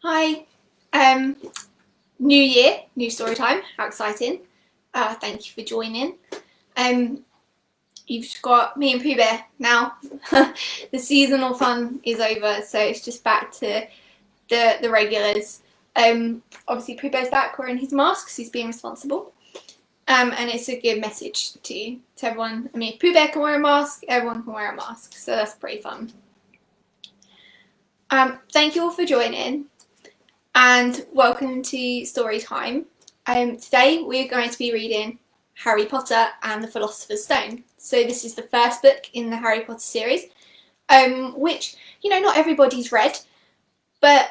Hi. Um, New year, new story time. How exciting. Thank you for joining. Um, you've got me and Pooh Bear now. The seasonal fun is over, so it's just back to the regulars. Obviously Pooh Bear's back wearing his mask because he's being responsible. And it's a good message to everyone. I mean, if Pooh Bear can wear a mask, everyone can wear a mask, so that's pretty fun. Thank you all for joining. And welcome to Storytime. Today we're going to be reading Harry Potter and the Philosopher's Stone. So this is the first book in the Harry Potter series, which, not everybody's read, but,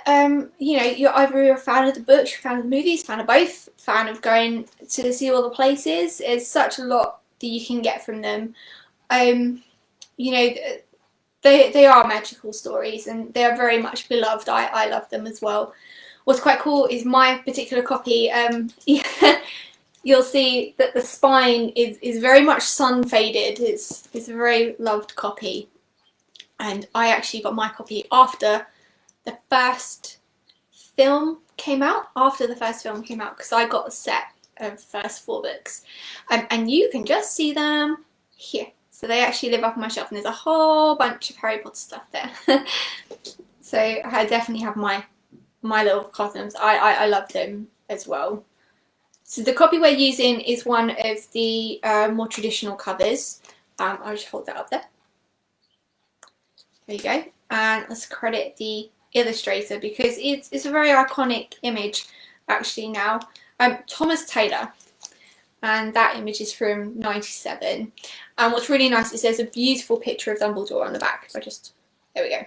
you're either a fan of the books, you're a fan of the movies, fan of both, fan of going to see all the places. There's such a lot that you can get from them. They are magical stories and they are very much beloved. I love them as well. What's quite cool is my particular copy, you'll see that the spine is very much sun faded. It's a very loved copy. And I actually got my copy after the first film came out, because I got a set of the first 4 books. And you can just see them here. So they actually live up on my shelf and there's a whole bunch of Harry Potter stuff there. So I definitely have my little cousins. I love them as well. So the copy we're using is one of the more traditional covers. I'll just hold that up there. There you go. And let's credit the illustrator because it's a very iconic image actually now. Thomas Taylor. And that image is from '97. And what's really nice is there's a beautiful picture of Dumbledore on the back. There we go.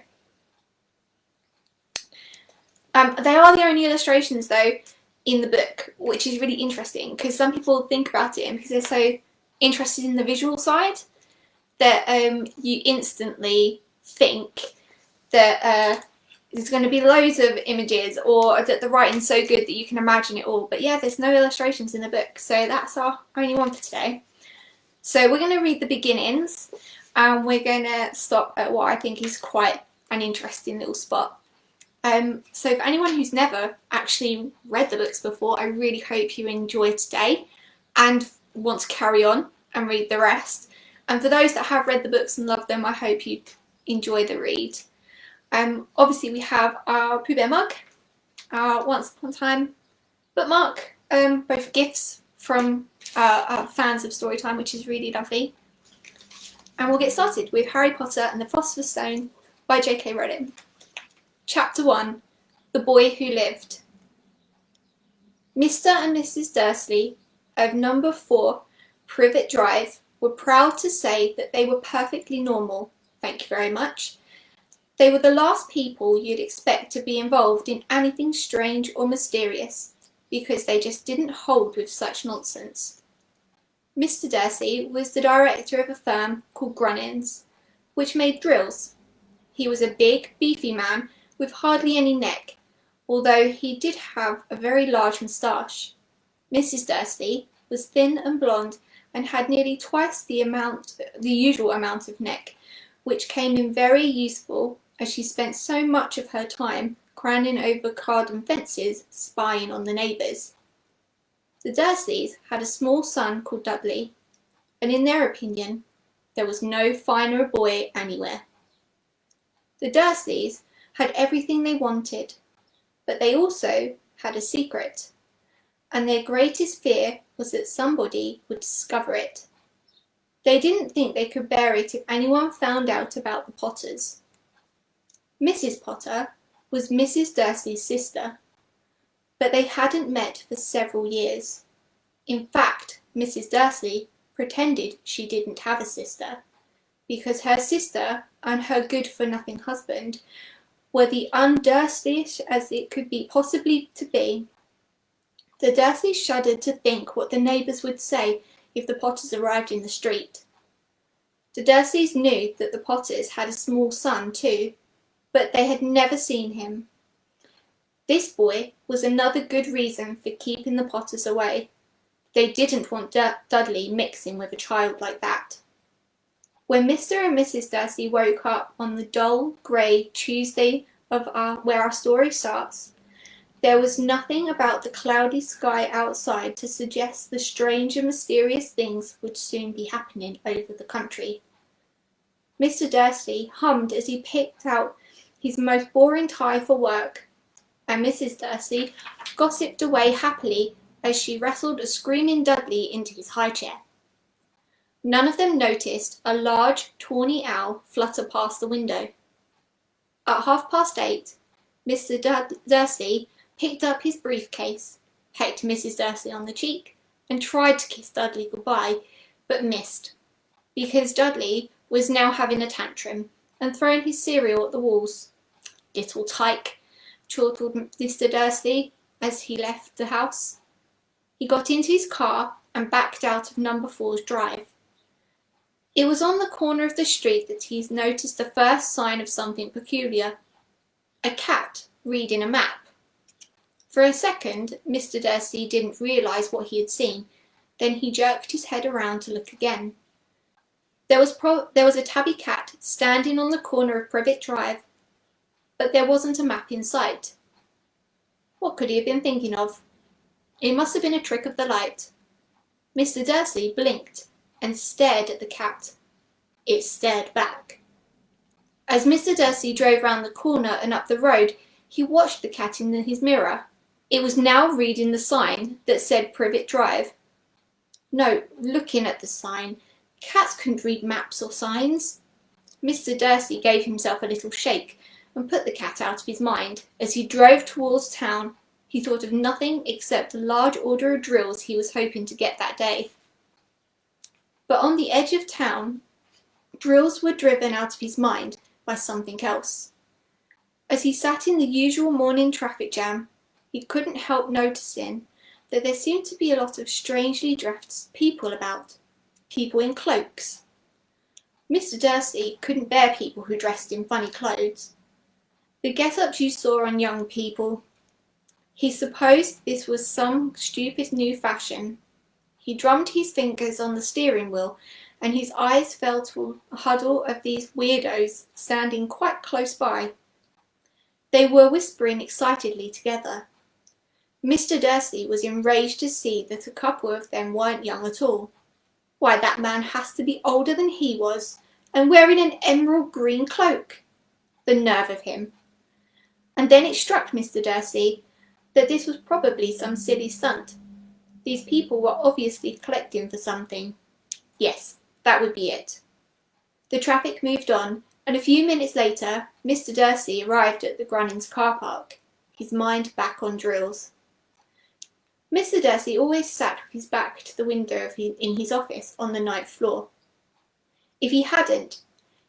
They are the only illustrations though in the book, which is really interesting because some people think about it and because they're so interested in the visual side that you instantly think that there's going to be loads of images or that the writing's so good that you can imagine it all. But yeah, there's no illustrations in the book, so that's our only one for today. So we're going to read the beginnings and we're going to stop at what I think is quite an interesting little spot. So for anyone who's never actually read the books before, I really hope you enjoy today and want to carry on and read the rest. And for those that have read the books and love them, I hope you enjoy the read. Obviously we have our Pooh Bear mug, our Once Upon a Time bookmark, both gifts from our fans of Storytime, which is really lovely. And we'll get started with Harry Potter and the Philosopher's Stone by J.K. Rowling. Chapter 1, The Boy Who Lived. Mr. and Mrs. Dursley of number 4 Privet Drive were proud to say that they were perfectly normal, thank you very much. They were the last people you'd expect to be involved in anything strange or mysterious, because they just didn't hold with such nonsense. Mr. Dursley was the director of a firm called Grunnins, which made drills. He was a big, beefy man with hardly any neck, although he did have a very large moustache. Mrs. Dursley was thin and blonde and had nearly twice the usual amount of neck, which came in very useful as she spent so much of her time craning over garden fences, spying on the neighbours. The Dursleys had a small son called Dudley, and in their opinion, there was no finer boy anywhere. The Dursleys had everything they wanted, but they also had a secret, and their greatest fear was that somebody would discover it. They didn't think they could bear it if anyone found out about the Potters. Mrs. Potter was Mrs. Dursley's sister, but they hadn't met for several years. In fact, Mrs. Dursley pretended she didn't have a sister, because her sister and her good-for-nothing husband were the un-Dursleyish as it could be possibly to be. The Dursleys shuddered to think what the neighbours would say if the Potters arrived in the street. The Dursleys knew that the Potters had a small son too, but they had never seen him. This boy was another good reason for keeping the Potters away. They didn't want Dudley mixing with a child like that. When Mr. and Mrs. Dursley woke up on the dull, grey Tuesday of where our story starts, There was nothing about the cloudy sky outside to suggest the strange and mysterious things would soon be happening over the country. Mr. Dursley hummed as he picked out his most boring tie for work, and Mrs. Dursley gossiped away happily as she wrestled a screaming Dudley into his high chair. None of them noticed a large, tawny owl flutter past the window. At 8:30, Mr. Dursley picked up his briefcase, pecked Mrs. Dursley on the cheek, and tried to kiss Dudley goodbye, but missed, because Dudley was now having a tantrum and throwing his cereal at the walls. "Little tyke," chortled Mr. Dursley as he left the house. He got into his car and backed out of number 4's drive. It was on the corner of the street that he noticed the first sign of something peculiar: a cat reading a map. For a second, Mr. Dursley didn't realise what he had seen. Then he jerked his head around to look again. There was a tabby cat standing on the corner of Privet Drive, but there wasn't a map in sight. What could he have been thinking of? It must have been a trick of the light. Mr. Dursley blinked and stared at the cat. It stared back. As Mr. Dursley drove round the corner and up the road, he watched the cat in his mirror. It was now reading the sign that said Privet Drive. No, looking at the sign. Cats couldn't read maps or signs. Mr. Dursley gave himself a little shake and put the cat out of his mind. As he drove towards town, he thought of nothing except the large order of drills he was hoping to get that day. But on the edge of town, drills were driven out of his mind by something else. As he sat in the usual morning traffic jam, he couldn't help noticing that there seemed to be a lot of strangely dressed people about, people in cloaks. Mr. Dursley couldn't bear people who dressed in funny clothes. The get-ups you saw on young people. He supposed this was some stupid new fashion. He drummed his fingers on the steering wheel, and his eyes fell to a huddle of these weirdos standing quite close by. They were whispering excitedly together. Mr. Dursley was enraged to see that a couple of them weren't young at all. Why, that man has to be older than he was, and wearing an emerald green cloak. The nerve of him. And then it struck Mr. Dursley that this was probably some silly stunt. These people were obviously collecting for something. Yes, that would be it. The traffic moved on, and a few minutes later, Mr. Dursley arrived at the Grunnings car park, his mind back on drills. Mr. Dursley always sat with his back to the window in his office on the 9th floor. If he hadn't,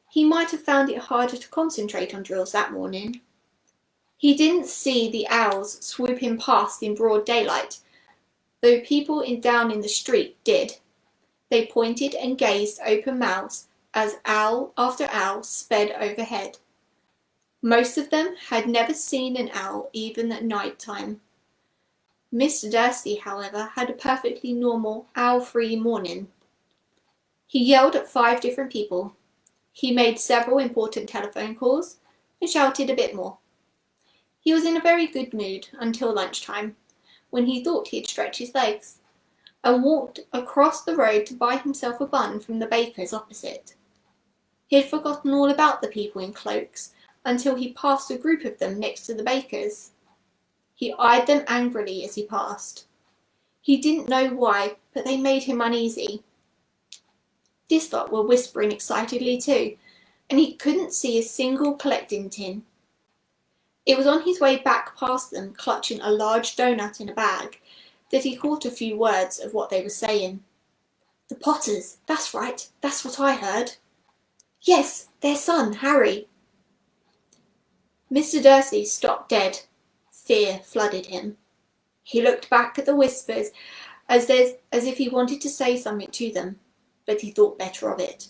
he might have found it harder to concentrate on drills that morning. He didn't see the owls swooping past in broad daylight, though people down in the street did. They pointed and gazed open mouths as owl after owl sped overhead. Most of them had never seen an owl even at night time. Mr. Dursley, however, had a perfectly normal, owl-free morning. He yelled at 5 different people. He made several important telephone calls and shouted a bit more. He was in a very good mood until lunchtime, when he thought he had stretched his legs, and walked across the road to buy himself a bun from the baker's opposite. He had forgotten all about the people in cloaks until he passed a group of them next to the baker's. He eyed them angrily as he passed. He didn't know why, but they made him uneasy. This lot were whispering excitedly too, and he couldn't see a single collecting tin. It was on his way back past them, clutching a large doughnut in a bag, that he caught a few words of what they were saying. "The Potters, that's right, that's what I heard." "Yes, their son, Harry." Mr. Dursley stopped dead. Fear flooded him. He looked back at the whispers as if he wanted to say something to them, but he thought better of it.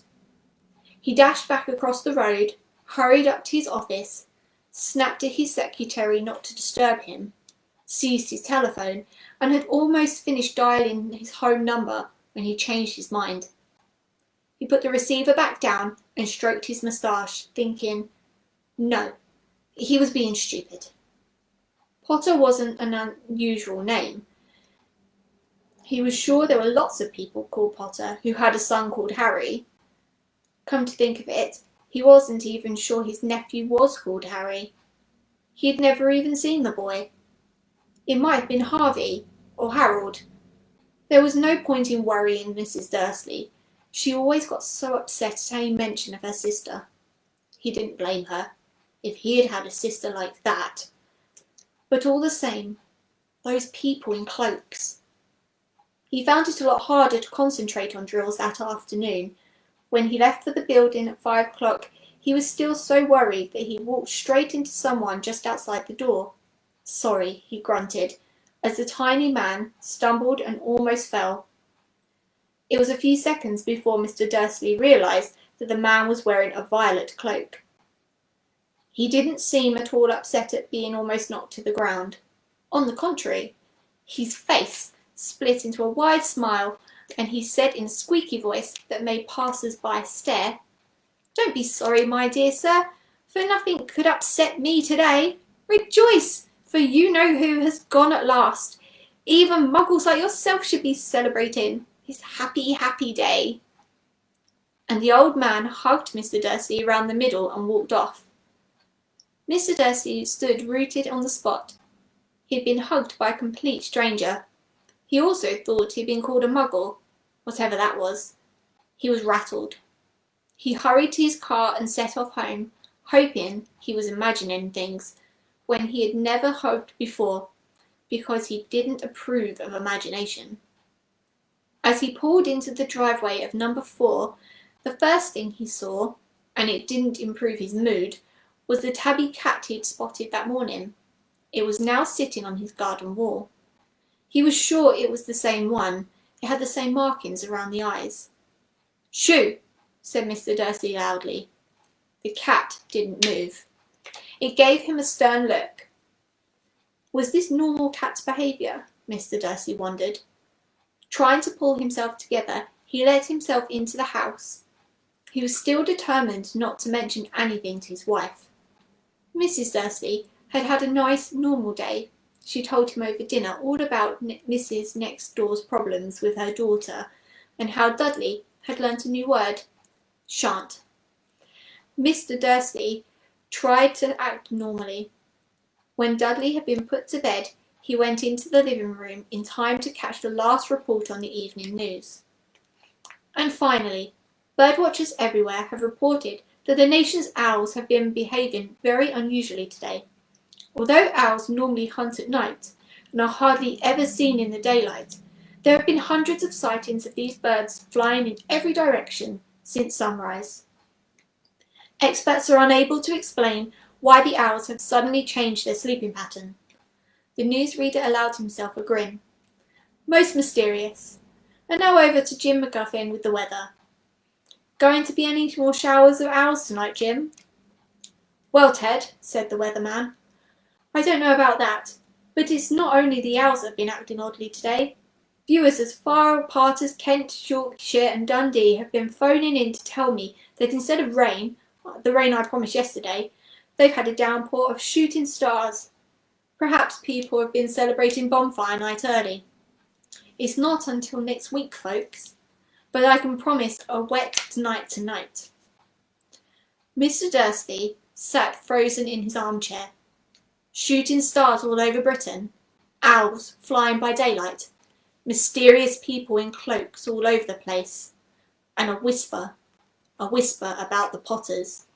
He dashed back across the road, hurried up to his office, snapped at his secretary not to disturb him, seized his telephone, and had almost finished dialing his home number when he changed his mind. He put the receiver back down and stroked his moustache, thinking, no, he was being stupid. Potter wasn't an unusual name. He was sure there were lots of people called Potter who had a son called Harry. Come to think of it, he wasn't even sure his nephew was called Harry. He had never even seen the boy. It might have been Harvey or Harold. There was no point in worrying Mrs. Dursley. She always got so upset at any mention of her sister. He didn't blame her, if he had had a sister like that. But all the same, those people in cloaks. He found it a lot harder to concentrate on drills that afternoon. When he left for the building at 5 o'clock, he was still so worried that he walked straight into someone just outside the door. Sorry, he grunted, as the tiny man stumbled and almost fell. It was a few seconds before Mr. Dursley realised that the man was wearing a violet cloak. He didn't seem at all upset at being almost knocked to the ground. On the contrary, his face split into a wide smile, and he said in a squeaky voice that made passers-by stare, "Don't be sorry, my dear sir, for nothing could upset me today. Rejoice, for you know who has gone at last. Even muggles like yourself should be celebrating his happy, happy day." And the old man hugged Mr. Dursley around the middle and walked off. Mr. Dursley stood rooted on the spot. He had been hugged by a complete stranger. He also thought he had been called a muggle, whatever that was. He was rattled. He hurried to his car and set off home, hoping he was imagining things when he had never hoped before, because he didn't approve of imagination. As he pulled into the driveway of number 4, the first thing he saw, and it didn't improve his mood, was the tabby cat he'd spotted that morning. It was now sitting on his garden wall. He was sure it was the same one. It had the same markings around the eyes. "Shoo!" said Mr. Dursley loudly. The cat didn't move. It gave him a stern look. Was this normal cat's behaviour? Mr. Dursley wondered. Trying to pull himself together, he let himself into the house. He was still determined not to mention anything to his wife. Mrs. Dursley had had a nice, normal day. She told him over dinner all about Mrs. Next Door's problems with her daughter, and how Dudley had learnt a new word, shan't. Mr. Dursley tried to act normally. When Dudley had been put to bed, he went into the living room in time to catch the last report on the evening news. And finally, birdwatchers everywhere have reported that the nation's owls have been behaving very unusually today. Although owls normally hunt at night and are hardly ever seen in the daylight, there have been hundreds of sightings of these birds flying in every direction since sunrise. Experts are unable to explain why the owls have suddenly changed their sleeping pattern. The newsreader allowed himself a grin. Most mysterious. And now over to Jim McGuffin with the weather. Going to be any more showers of owls tonight, Jim? Well, Ted, said the weatherman, I don't know about that, but it's not only the owls that have been acting oddly today. Viewers as far apart as Kent, Yorkshire and Dundee have been phoning in to tell me that instead of rain, the rain I promised yesterday, they've had a downpour of shooting stars. Perhaps people have been celebrating bonfire night early. It's not until next week, folks, but I can promise a wet night tonight. Mr. Dursley sat frozen in his armchair. Shooting stars all over Britain, owls flying by daylight, mysterious people in cloaks all over the place, and a whisper about the Potters.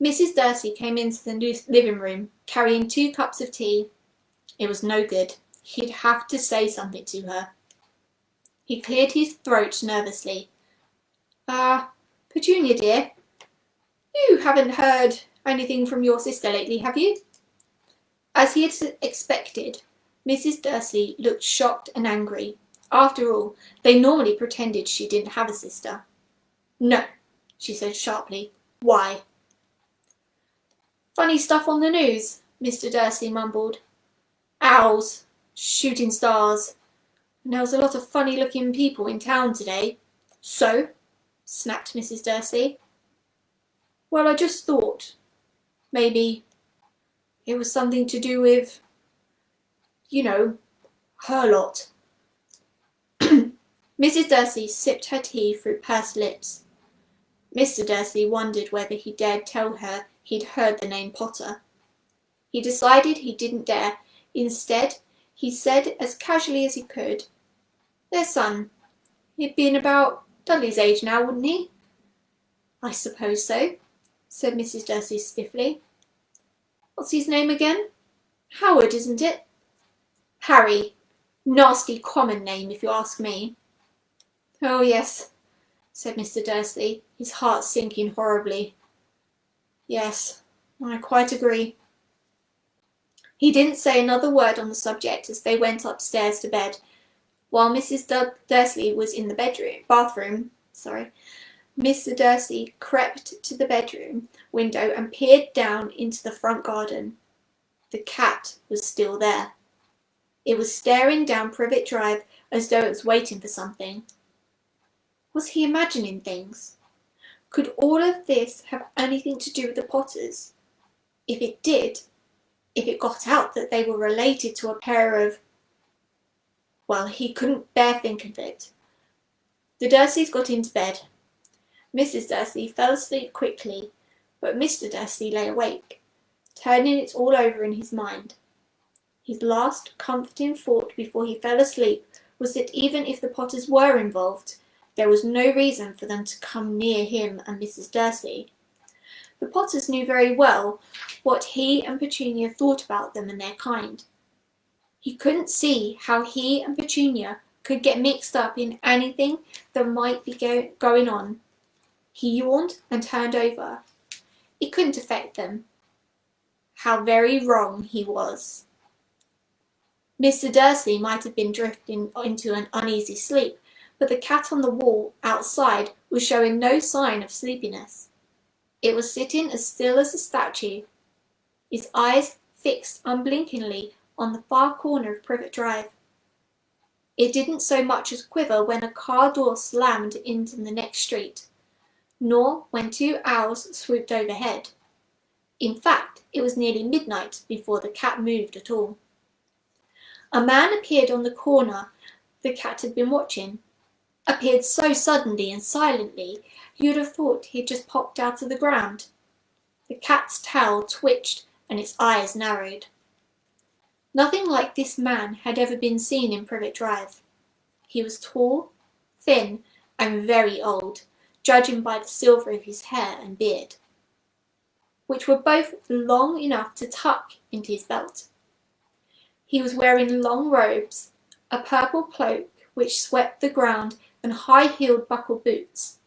Mrs. Dursley came into the living room carrying 2 cups of tea. It was no good. He'd have to say something to her. He cleared his throat nervously. Petunia, dear, you haven't heard anything from your sister lately, have you? As he had expected, Mrs. Dursley looked shocked and angry. After all, they normally pretended she didn't have a sister. No, she said sharply. Why? Funny stuff on the news, Mr. Dursley mumbled. Owls, shooting stars, and there was a lot of funny-looking people in town today. So? Snapped Mrs. Dursley. Well, I just thought maybe it was something to do with You know, her lot. Mrs. Dursley sipped her tea through pursed lips. Mr. Dursley wondered whether he dared tell her he'd heard the name Potter. He decided he didn't dare. Instead, he said as casually as he could, "Their son. He'd been about Dudley's age now, wouldn't he?" "I suppose so," said Mrs. Dursley stiffly. "What's his name again? Howard, isn't it?" "Harry. Nasty common name, if you ask me." "Oh, yes," said Mr. Dursley, his heart sinking horribly. "Yes, I quite agree." He didn't say another word on the subject as they went upstairs to bed. While Mrs. Dursley was in the bathroom, Mr. Dursley crept to the bedroom window and peered down into the front garden. The cat was still there. It was staring down Privet Drive as though it was waiting for something. Was he imagining things? Could all of this have anything to do with the Potters? If it did, if it got out that they were related to a pair of... Well, he couldn't bear thinking of it. The Dursleys got into bed. Mrs. Dursley fell asleep quickly, but Mr. Dursley lay awake, turning it all over in his mind. His last comforting thought before he fell asleep was that even if the Potters were involved, there was no reason for them to come near him and Mrs. Dursley. The Potters knew very well what he and Petunia thought about them and their kind. He couldn't see how he and Petunia could get mixed up in anything that might be going on. He yawned and turned over. It couldn't affect them. How very wrong he was. Mr. Dursley might have been drifting into an uneasy sleep, but the cat on the wall outside was showing no sign of sleepiness. It was sitting as still as a statue, its eyes fixed unblinkingly on the far corner of Privet Drive. It didn't so much as quiver when a car door slammed into the next street, nor when 2 owls swooped overhead. In fact, it was nearly midnight before the cat moved at all. A man appeared on the corner the cat had been watching. Appeared so suddenly and silently, you'd have thought he had just popped out of the ground. The cat's tail twitched and its eyes narrowed. Nothing like this man had ever been seen in Privet Drive. He was tall, thin, and very old, judging by the silver of his hair and beard, which were both long enough to tuck into his belt. He was wearing long robes, a purple cloak which swept the ground, and high-heeled buckled boots.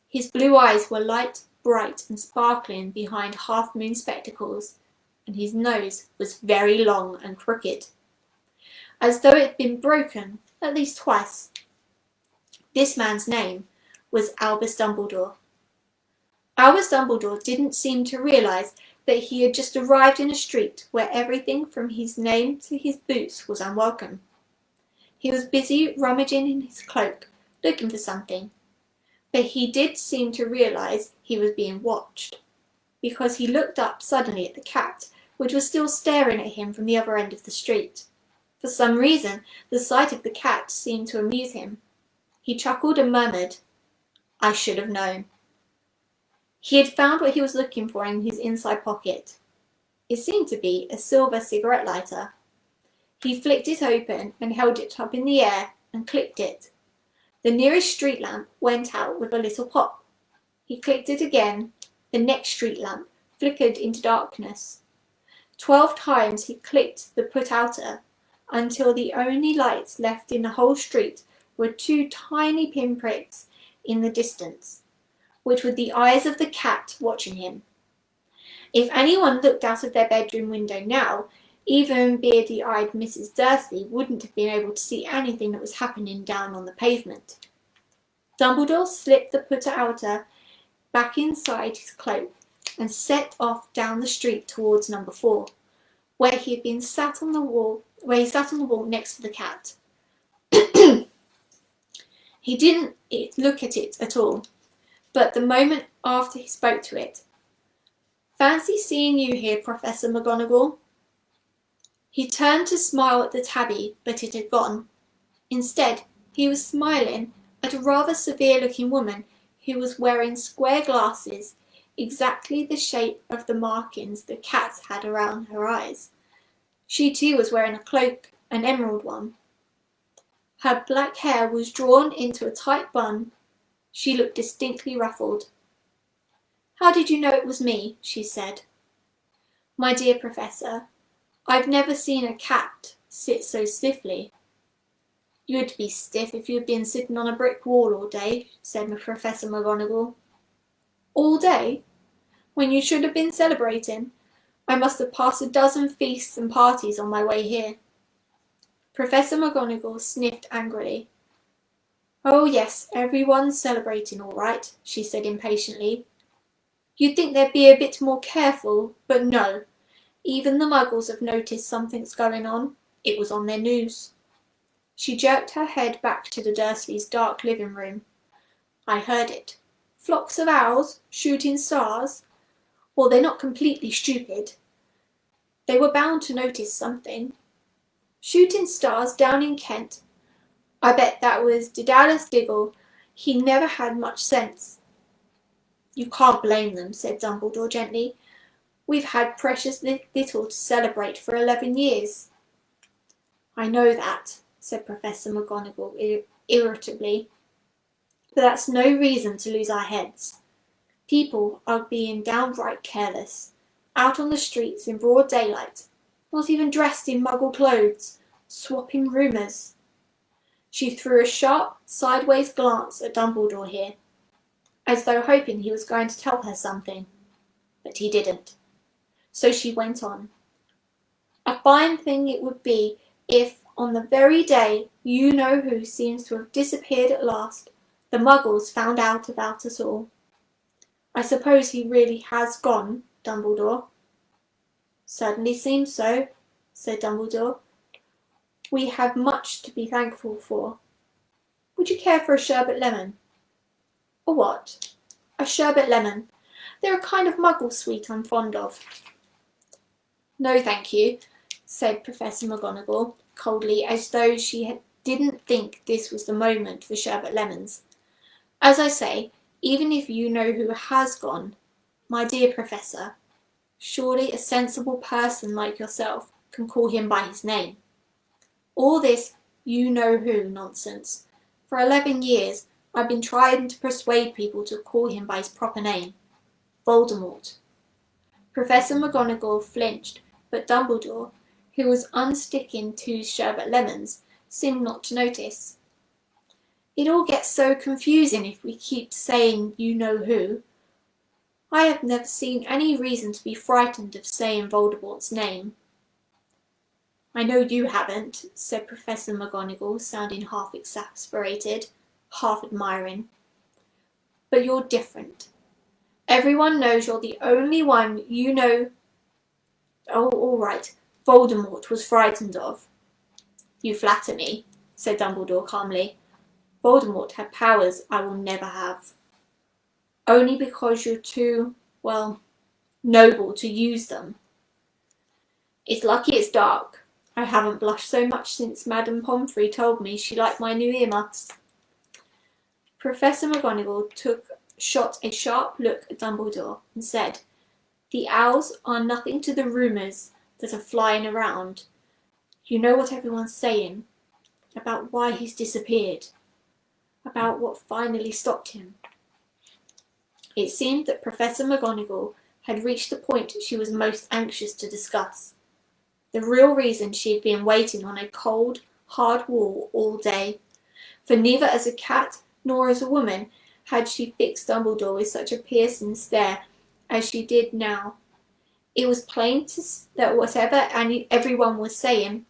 His blue eyes were light, bright, and sparkling behind half-moon spectacles, and his nose was very long and crooked, as though it had been broken at least twice. This man's name was Albus Dumbledore. Albus Dumbledore didn't seem to realise that he had just arrived in a street where everything from his name to his boots was unwelcome. He was busy rummaging in his cloak, looking for something, but he did seem to realise he was being watched, because he looked up suddenly at the cat, which was still staring at him from the other end of the street. For some reason, the sight of the cat seemed to amuse him. He chuckled and murmured, "I should have known." He had found what he was looking for in his inside pocket. It seemed to be a silver cigarette lighter. He flicked it open and held it up in the air and clicked it. The nearest street lamp went out with a little pop. He clicked it again. The next street lamp flickered into darkness. 12 times he clicked the put-outer, until the only lights left in the whole street were 2 tiny pinpricks in the distance, which were the eyes of the cat watching him. If anyone looked out of their bedroom window now, even beardy-eyed Mrs. Dursley wouldn't have been able to see anything that was happening down on the pavement. Dumbledore slipped the put-outer back inside his cloak and set off down the street towards number 4, where he sat on the wall next to the cat. He didn't look at it at all, but the moment after he spoke to it. "Fancy seeing you here, Professor McGonagall." He turned to smile at the tabby, but it had gone. Instead, he was smiling at a rather severe-looking woman who was wearing square glasses, exactly the shape of the markings the cat had around her eyes. She too was wearing a cloak, an emerald one. Her black hair was drawn into a tight bun. She looked distinctly ruffled. "How did you know it was me?" she said. "My dear Professor, I've never seen a cat sit so stiffly." "You'd be stiff if you'd been sitting on a brick wall all day," said Professor McGonagall. "All day? When you should have been celebrating. I must have passed a dozen feasts and parties on my way here." Professor McGonagall sniffed angrily. "Oh yes, everyone's celebrating all right," she said impatiently. "You'd think they'd be a bit more careful, but no. Even the Muggles have noticed something's going on. It was on their news." She jerked her head back to the Dursleys' dark living room. "I heard it. Flocks of owls shooting stars? Well, they're not completely stupid. They were bound to notice something. Shooting stars down in Kent. I bet that was Daedalus Diggle. He never had much sense." "You can't blame them," said Dumbledore gently. "We've had precious little to celebrate for 11 years. "I know that," said Professor McGonagall irritably, "but that's no reason to lose our heads. People are being downright careless, out on the streets in broad daylight, not even dressed in Muggle clothes, swapping rumours." She threw a sharp, sideways glance at Dumbledore here, as though hoping he was going to tell her something, but he didn't. So she went on. "A fine thing it would be if, on the very day you-know-who seems to have disappeared at last, the Muggles found out about us all." "I suppose he really has gone, Dumbledore?" "Certainly seems so," said Dumbledore. "We have much to be thankful for. Would you care for a sherbet lemon?" "A what?" "A sherbet lemon. They're a kind of Muggle sweet I'm fond of." "No, thank you," said Professor McGonagall coldly, as though she didn't think this was the moment for sherbet lemons. "As I say, even if you know who has gone, my dear Professor, surely a sensible person like yourself can call him by his name. All this you-know-who nonsense. For 11 years I've been trying to persuade people to call him by his proper name. Voldemort." Professor McGonagall flinched, but Dumbledore, who was unsticking 2 sherbet lemons, seemed not to notice. "It all gets so confusing if we keep saying you-know-who. I have never seen any reason to be frightened of saying Voldemort's name." "I know you haven't," said Professor McGonagall, sounding half exasperated, half admiring. "But you're different. Everyone knows you're the only one you know—" "Oh, all right. Voldemort was frightened of." "You flatter me," said Dumbledore calmly. "Voldemort had powers I will never have. Only because you're too, well, noble to use them. It's lucky it's dark. I haven't blushed so much since Madame Pomfrey told me she liked my new earmuffs." Professor McGonagall shot a sharp look at Dumbledore and said, "The owls are nothing to the rumours that are flying around. You know what everyone's saying about why he's disappeared, about what finally stopped him." It seemed that Professor McGonagall had reached the point she was most anxious to discuss. The real reason she had been waiting on a cold, hard wall all day. For neither as a cat nor as a woman had she fixed Dumbledore with such a piercing stare as she did now. It was plain that whatever everyone was saying,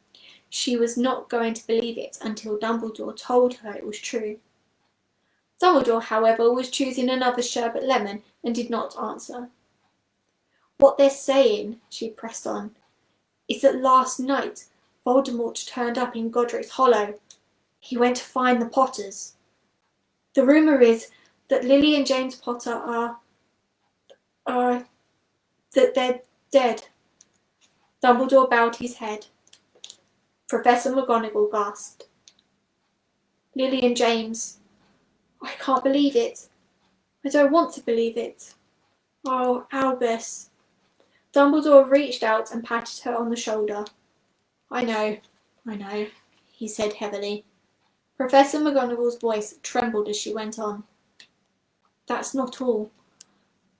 she was not going to believe it until Dumbledore told her it was true. Dumbledore, however, was choosing another sherbet lemon and did not answer. "What they're saying," she pressed on, "is that last night Voldemort turned up in Godric's Hollow. He went to find the Potters. The rumour is that Lily and James Potter that they're dead." Dumbledore bowed his head. Professor McGonagall gasped. Lily and James. I can't believe it. I don't want to believe it. Oh, Albus. Dumbledore reached out and patted her on the shoulder. I know, he said heavily. Professor McGonagall's voice trembled as she went on. That's not all.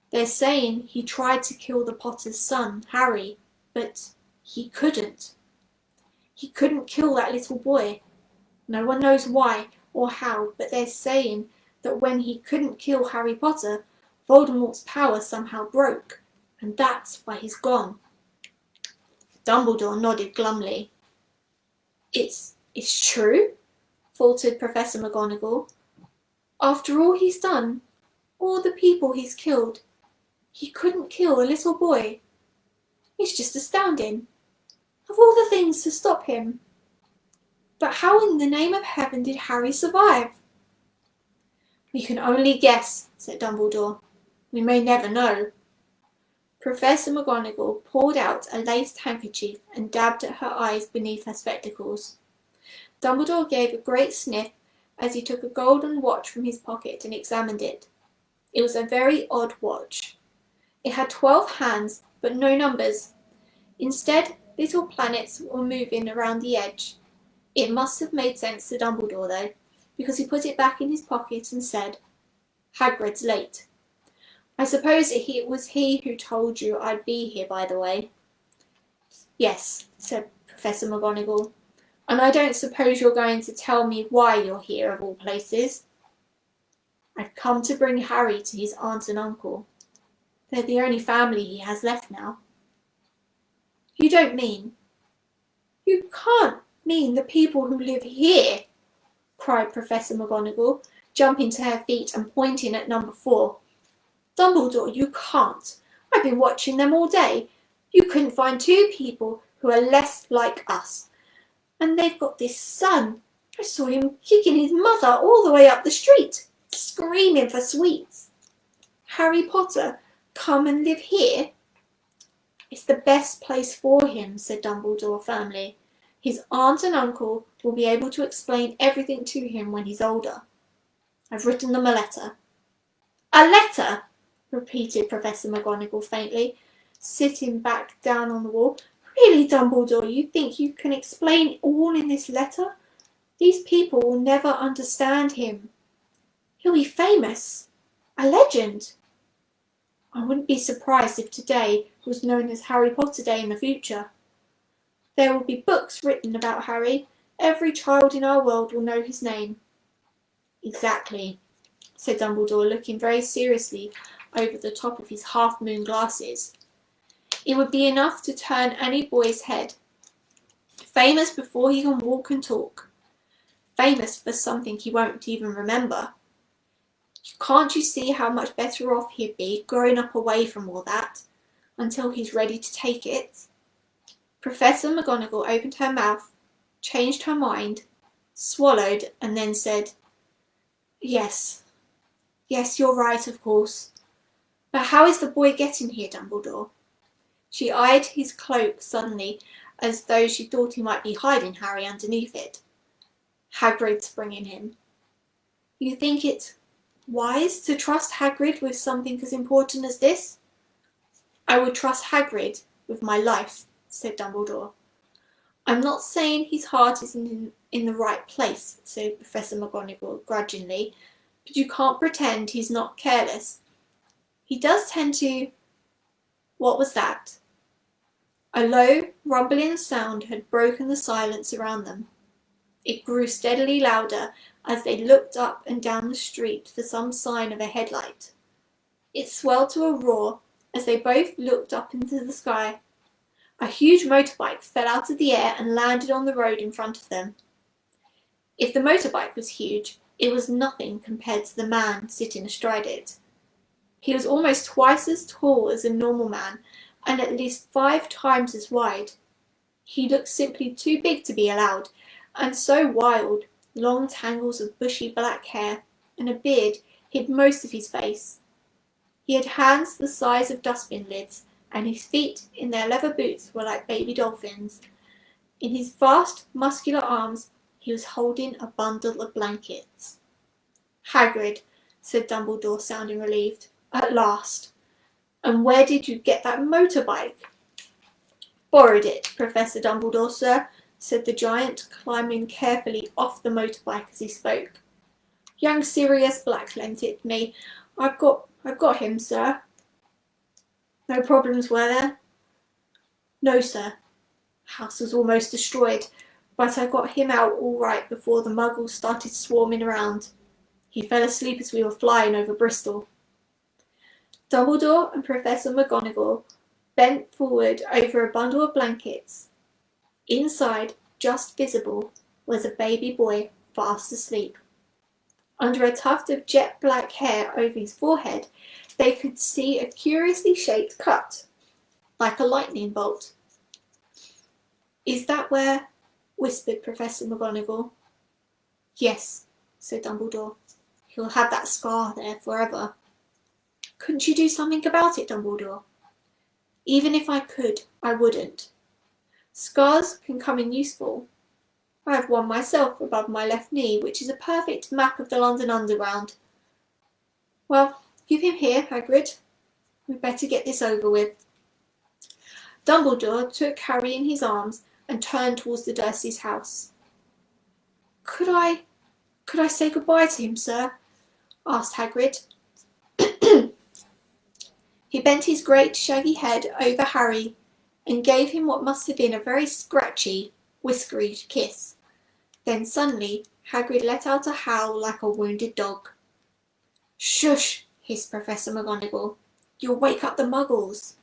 They're saying he tried to kill the Potter's son, Harry, but he couldn't. He couldn't kill that little boy. No one knows why or how, but they're saying that when he couldn't kill Harry Potter, Voldemort's power somehow broke, and that's why he's gone. Dumbledore nodded glumly. It's true? Faltered Professor McGonagall. After all he's done, all the people he's killed, he couldn't kill a little boy. It's just astounding. Of all the things to stop him. But how in the name of heaven did Harry survive? We can only guess, said Dumbledore. We may never know. Professor McGonagall pulled out a laced handkerchief and dabbed at her eyes beneath her spectacles. Dumbledore gave a great sniff as he took a golden watch from his pocket and examined it. It was a very odd watch. It had 12 hands, but no numbers. Instead, little planets were moving around the edge. It must have made sense to Dumbledore, though, because he put it back in his pocket and said, Hagrid's late. I suppose it was he who told you I'd be here, by the way. Yes, said Professor McGonagall. And I don't suppose you're going to tell me why you're here, of all places. I've come to bring Harry to his aunt and uncle. They're the only family he has left now. You don't mean... You can't mean the people who live here, cried Professor McGonagall, jumping to her feet and pointing at number 4. Dumbledore, you can't. I've been watching them all day. You couldn't find 2 people who are less like us. And they've got this son. I saw him kicking his mother all the way up the street, screaming for sweets. Harry Potter, come and live here? It's the best place for him, said Dumbledore firmly. His aunt and uncle will be able to explain everything to him when he's older. I've written them a letter. A letter? Repeated Professor McGonagall faintly, sitting back down on the wall. Really, Dumbledore, you think you can explain all in this letter? These people will never understand him. He'll be famous. A legend. I wouldn't be surprised if today was known as Harry Potter Day in the future. There will be books written about Harry. Every child in our world will know his name. Exactly, said Dumbledore, looking very seriously over the top of his half-moon glasses. It would be enough to turn any boy's head. Famous before he can walk and talk. Famous for something he won't even remember. Can't you see how much better off he'd be growing up away from all that, until he's ready to take it? Professor McGonagall opened her mouth, changed her mind, swallowed, and then said, Yes, you're right, of course. But how is the boy getting here, Dumbledore? She eyed his cloak suddenly, as though she thought he might be hiding Harry underneath it. Hagrid's bringing him. You think it wise to trust Hagrid with something as important as this? I would trust Hagrid with my life, said Dumbledore. I'm not saying his heart isn't in the right place, said Professor McGonagall grudgingly, but you can't pretend he's not careless. He does tend to... What was that? A low, rumbling sound had broken the silence around them. It grew steadily louder as they looked up and down the street for some sign of a headlight. It swelled to a roar as they both looked up into the sky. A huge motorbike fell out of the air and landed on the road in front of them. If the motorbike was huge, it was nothing compared to the man sitting astride it. He was almost twice as tall as a normal man and at least 5 times as wide. He looked simply too big to be allowed, and so wild, long tangles of bushy black hair and a beard hid most of his face. He had hands the size of dustbin lids, and his feet in their leather boots were like baby dolphins. In his vast, muscular arms, he was holding a bundle of blankets. "Hagrid," said Dumbledore, sounding relieved. "At last. And where did you get that motorbike?" "Borrowed it, Professor Dumbledore, sir," said the giant, climbing carefully off the motorbike as he spoke. "Young Sirius Black lent it me. I've got him, sir." "No problems, were there?" "No, sir. House was almost destroyed, but I got him out all right before the muggles started swarming around. He fell asleep as we were flying over Bristol." Dumbledore and Professor McGonagall bent forward over a bundle of blankets. Inside, just visible, was a baby boy fast asleep. Under a tuft of jet black hair over his forehead, they could see a curiously shaped cut, like a lightning bolt. "Is that where—" whispered Professor McGonagall. "Yes," said Dumbledore. "He'll have that scar there forever." "Couldn't you do something about it, Dumbledore?" "Even if I could, I wouldn't. Scars can come in useful. I have one myself above my left knee, which is a perfect map of the London Underground. Well, give him here, Hagrid. We'd better get this over with." Dumbledore took Harry in his arms and turned towards the Dursleys' house. Could I say goodbye to him, sir?" asked Hagrid. He bent his great shaggy head over Harry and gave him what must have been a very scratchy, whiskery kiss. Then suddenly Hagrid let out a howl like a wounded dog. "Shush!" hissed Professor McGonagall. "You'll wake up the muggles."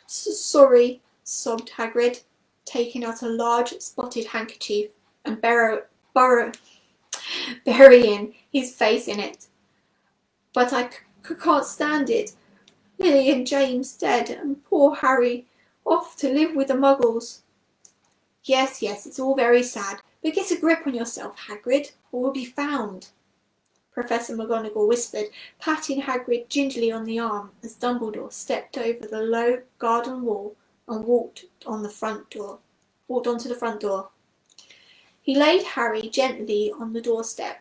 "Sorry," sobbed Hagrid, taking out a large spotted handkerchief and burying his face in it. "But I can't stand it. Lily and James dead, and poor Harry off to live with the muggles." Yes, it's all very sad, but get a grip on yourself, Hagrid, or we'll be found," Professor McGonagall whispered, patting Hagrid gingerly on the arm as Dumbledore stepped over the low garden wall and walked onto the front door. He laid Harry gently on the doorstep,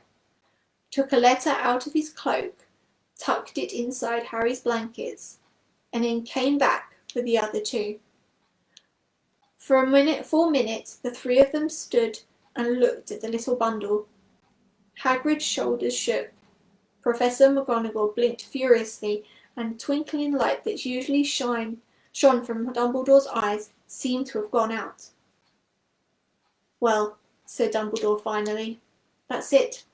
took a letter out of his cloak, tucked it inside Harry's blankets, and then came back for the other two. For a full minute, the three of them stood and looked at the little bundle. Hagrid's shoulders shook. Professor McGonagall blinked furiously, and the twinkling light that usually shone from Dumbledore's eyes seemed to have gone out. "Well," said Dumbledore finally, "that's it.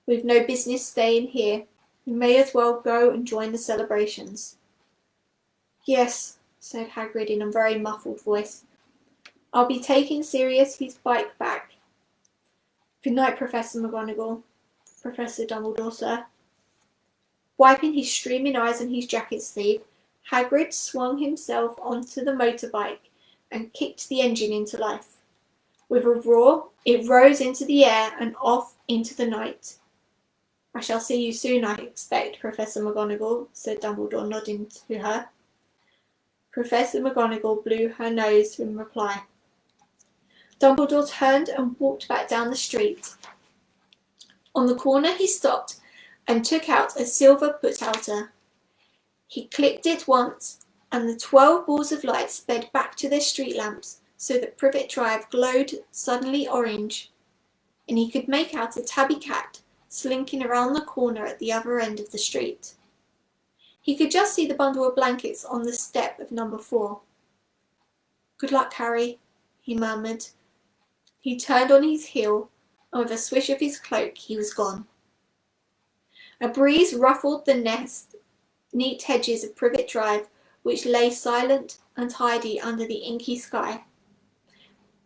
We've no business staying here. We may as well go and join the celebrations." "Yes," said Hagrid in a very muffled voice. "I'll be taking Sirius his bike back. Good night, Professor McGonagall." "Professor Dumbledore, sir." Wiping his streaming eyes on his jacket sleeve, Hagrid swung himself onto the motorbike and kicked the engine into life. With a roar, it rose into the air and off into the night. "I shall see you soon, I expect, Professor McGonagall," said Dumbledore, nodding to her. Professor McGonagall blew her nose in reply. Dumbledore turned and walked back down the street. On the corner he stopped and took out a silver put-outer. He clicked it once, and the 12 balls of light sped back to their street lamps so that Privet Drive glowed suddenly orange, and he could make out a tabby cat slinking around the corner at the other end of the street. He could just see the bundle of blankets on the step of number 4. "Good luck, Harry," he murmured. He turned on his heel, and with a swish of his cloak he was gone. A breeze ruffled the neat hedges of Privet Drive, which lay silent and tidy under the inky sky.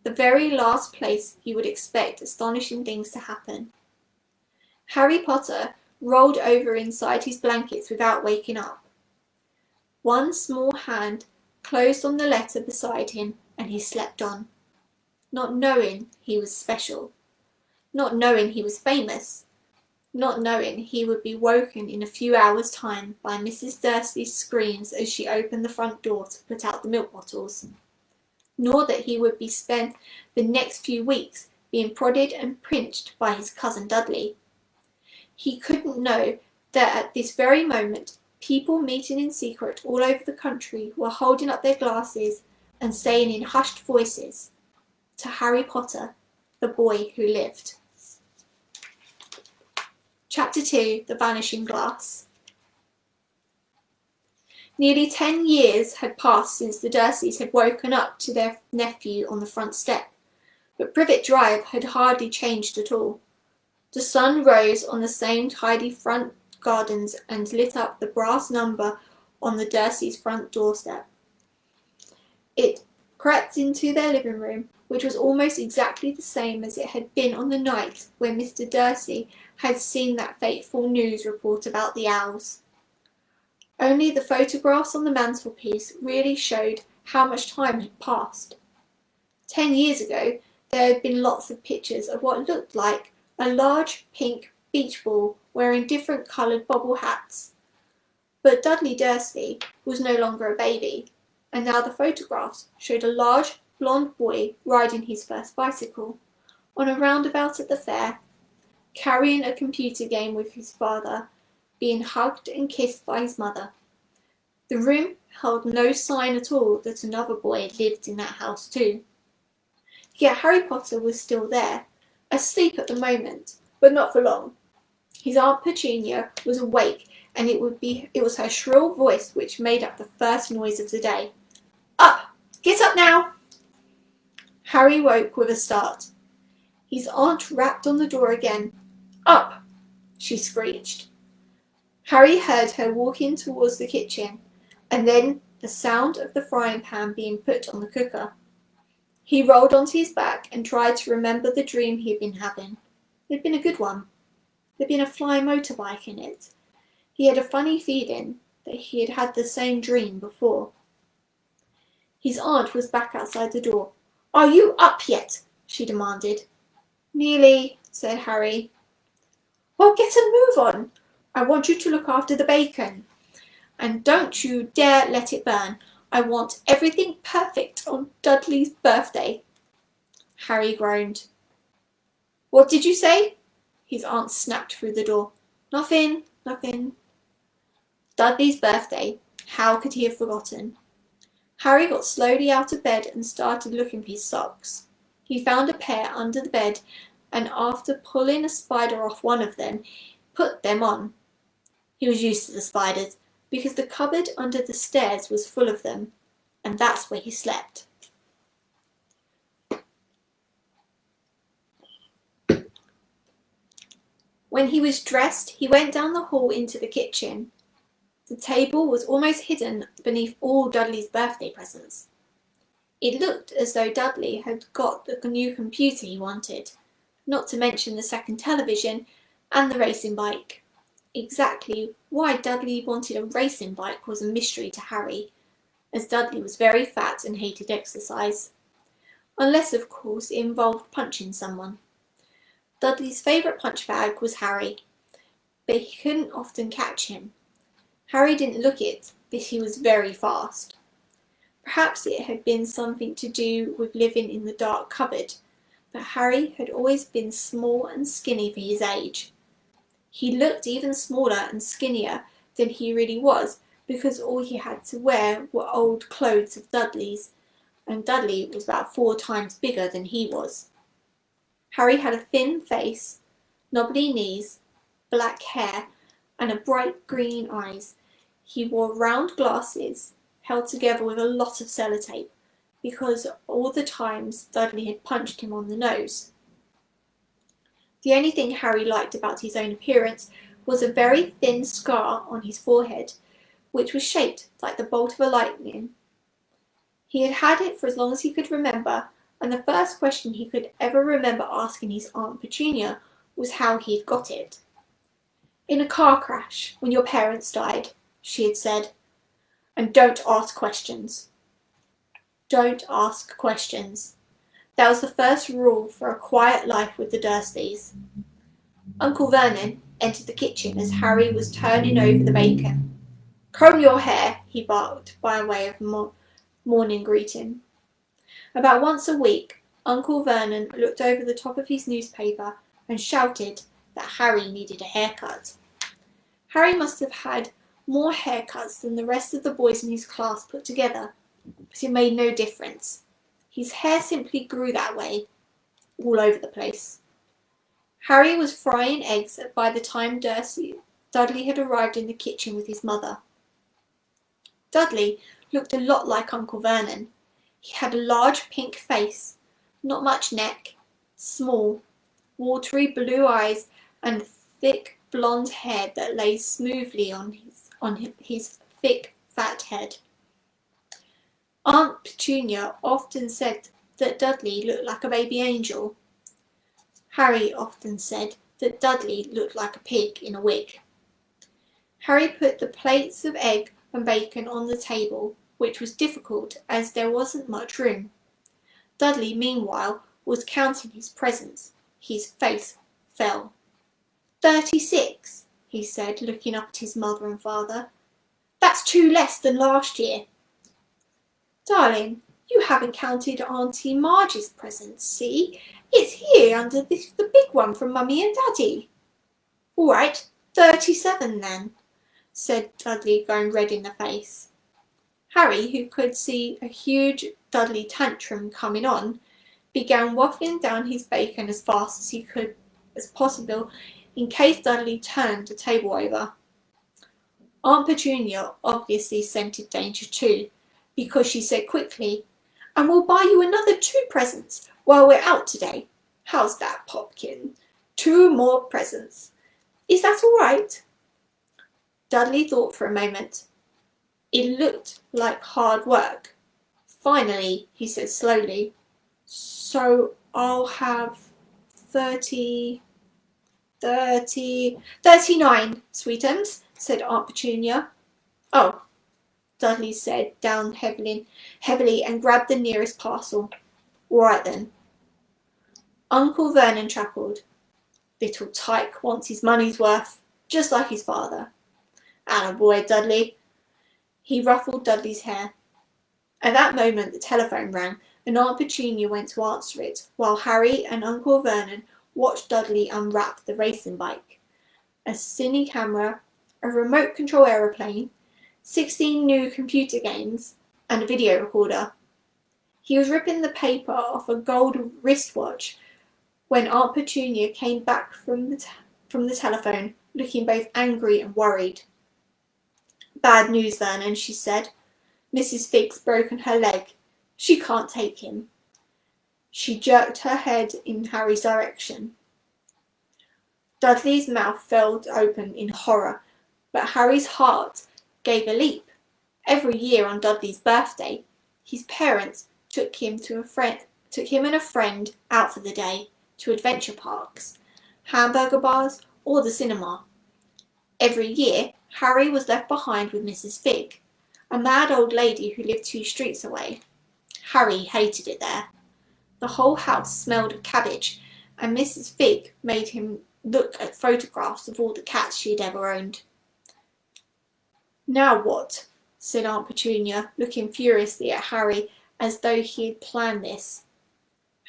The very last place you would expect astonishing things to happen. Harry Potter rolled over inside his blankets without waking up. One small hand closed on the letter beside him, and he slept on, not knowing he was special, not knowing he was famous, not knowing he would be woken in a few hours' time by Mrs. Dursley's screams as she opened the front door to put out the milk bottles. nor that he would be spent the next few weeks being prodded and pinched by his cousin Dudley. He couldn't know that at this very moment people meeting in secret all over the country were holding up their glasses and saying in hushed voices, "To Harry Potter, the boy who lived." Chapter 2, The Vanishing Glass. Nearly 10 years had passed since the Dursleys had woken up to their nephew on the front step, but Privet Drive had hardly changed at all. The sun rose on the same tidy front gardens and lit up the brass number on the Dursleys' front doorstep. It crept into their living room, which was almost exactly the same as it had been on the night when Mr. Dursley had seen that fateful news report about the owls. Only the photographs on the mantelpiece really showed how much time had passed. 10 years ago, there had been lots of pictures of what looked like a large pink beach ball wearing different coloured bobble hats. But Dudley Dursley was no longer a baby, and now the photographs showed a large blonde boy riding his first bicycle on a roundabout at the fair, carrying a computer game with his father, being hugged and kissed by his mother. The room held no sign at all that another boy lived in that house too. Yet Harry Potter was still there, asleep at the moment, but not for long. His Aunt Petunia was awake, and it was her shrill voice which made up the first noise of the day. "Up! Get up now!" Harry woke with a start. His aunt rapped on the door again. "Up!" she screeched. Harry heard her walking towards the kitchen, and then the sound of the frying pan being put on the cooker. He rolled onto his back and tried to remember the dream he had been having. It had been a good one. There had been a flying motorbike in it. He had a funny feeling that he had had the same dream before. His aunt was back outside the door. "Are you up yet?" she demanded. "Nearly," said Harry. "Well, get a move on. I want you to look after the bacon. And don't you dare let it burn. I want everything perfect on Dudley's birthday." Harry groaned. "What did you say?" His aunt snapped through the door. Nothing. Dudley's birthday. How could he have forgotten? Harry got slowly out of bed and started looking for his socks. He found a pair under the bed, and after pulling a spider off one of them, put them on. He was used to the spiders, because the cupboard under the stairs was full of them, and that's where he slept. When he was dressed, he went down the hall into the kitchen. The table was almost hidden beneath all Dudley's birthday presents. It looked as though Dudley had got the new computer he wanted, not to mention the second television and the racing bike. Exactly why Dudley wanted a racing bike was a mystery to Harry, as Dudley was very fat and hated exercise. Unless, of course, it involved punching someone. Dudley's favourite punch bag was Harry, but he couldn't often catch him. Harry didn't look it, but he was very fast. Perhaps it had been something to do with living in the dark cupboard, but Harry had always been small and skinny for his age. He looked even smaller and skinnier than he really was, because all he had to wear were old clothes of Dudley's, and Dudley was about 4 times bigger than he was. Harry had a thin face, knobbly knees, black hair, and bright green eyes. He wore round glasses, held together with a lot of sellotape, because all the times Dudley had punched him on the nose. The only thing Harry liked about his own appearance was a very thin scar on his forehead, which was shaped like the bolt of a lightning. He had had it for as long as he could remember, and the first question he could ever remember asking his Aunt Petunia was how he had got it. "In a car crash, when your parents died," she had said. "And don't ask questions." Don't ask questions. That was the first rule for a quiet life with the Dursleys. Uncle Vernon entered the kitchen as Harry was turning over the bacon. "Comb your hair," he barked by way of morning greeting. About once a week, Uncle Vernon looked over the top of his newspaper and shouted that Harry needed a haircut. Harry must have had more haircuts than the rest of the boys in his class put together, but it made no difference. His hair simply grew that way, all over the place. Harry was frying eggs by the time Dudley had arrived in the kitchen with his mother. Dudley looked a lot like Uncle Vernon. He had a large pink face, not much neck, small, watery blue eyes, and thick blonde hair that lay smoothly on his thick, fat head. Aunt Petunia often said that Dudley looked like a baby angel. Harry often said that Dudley looked like a pig in a wig. Harry put the plates of egg and bacon on the table, which was difficult as there wasn't much room. Dudley, meanwhile, was counting his presents. His face fell. 36, he said, looking up at his mother and father. That's 2 less than last year. Darling, you haven't counted Auntie Marge's presents, see? It's here under the big one from Mummy and Daddy. All right, 37 then, said Dudley, going red in the face. Harry, who could see a huge Dudley tantrum coming on, began waffling down his bacon as fast as possible in case Dudley turned the table over. Aunt Petunia obviously scented danger too, because she said quickly, "And we'll buy you another 2 presents while we're out today. How's that, Popkin? 2 more presents. Is that all right?" Dudley thought for a moment. It looked like hard work. Finally, he said slowly, "So I'll have 39, sweetums," said Aunt Petunia. "Oh," Dudley said down heavily and grabbed the nearest parcel. "All right then." Uncle Vernon chuckled. "Little tyke wants his money's worth, just like his father. Attaboy, Dudley." He ruffled Dudley's hair. At that moment the telephone rang, and Aunt Petunia went to answer it, while Harry and Uncle Vernon watched Dudley unwrap the racing bike, a cine camera, a remote control aeroplane, 16 new computer games, and a video recorder. He was ripping the paper off a gold wristwatch when Aunt Petunia came back from the telephone, looking both angry and worried. "Bad news, Vernon," she said. "Mrs. Fig's broken her leg. She can't take him." She jerked her head in Harry's direction. Dudley's mouth fell open in horror, but Harry's heart gave a leap. Every year on Dudley's birthday, his parents took him and a friend out for the day to adventure parks, hamburger bars, or the cinema. Every year, Harry was left behind with Mrs. Fig, a mad old lady who lived 2 streets away. Harry hated it there. The whole house smelled of cabbage, and Mrs. Fig made him look at photographs of all the cats she had ever owned. "Now what?" said Aunt Petunia, looking furiously at Harry as though he had planned this.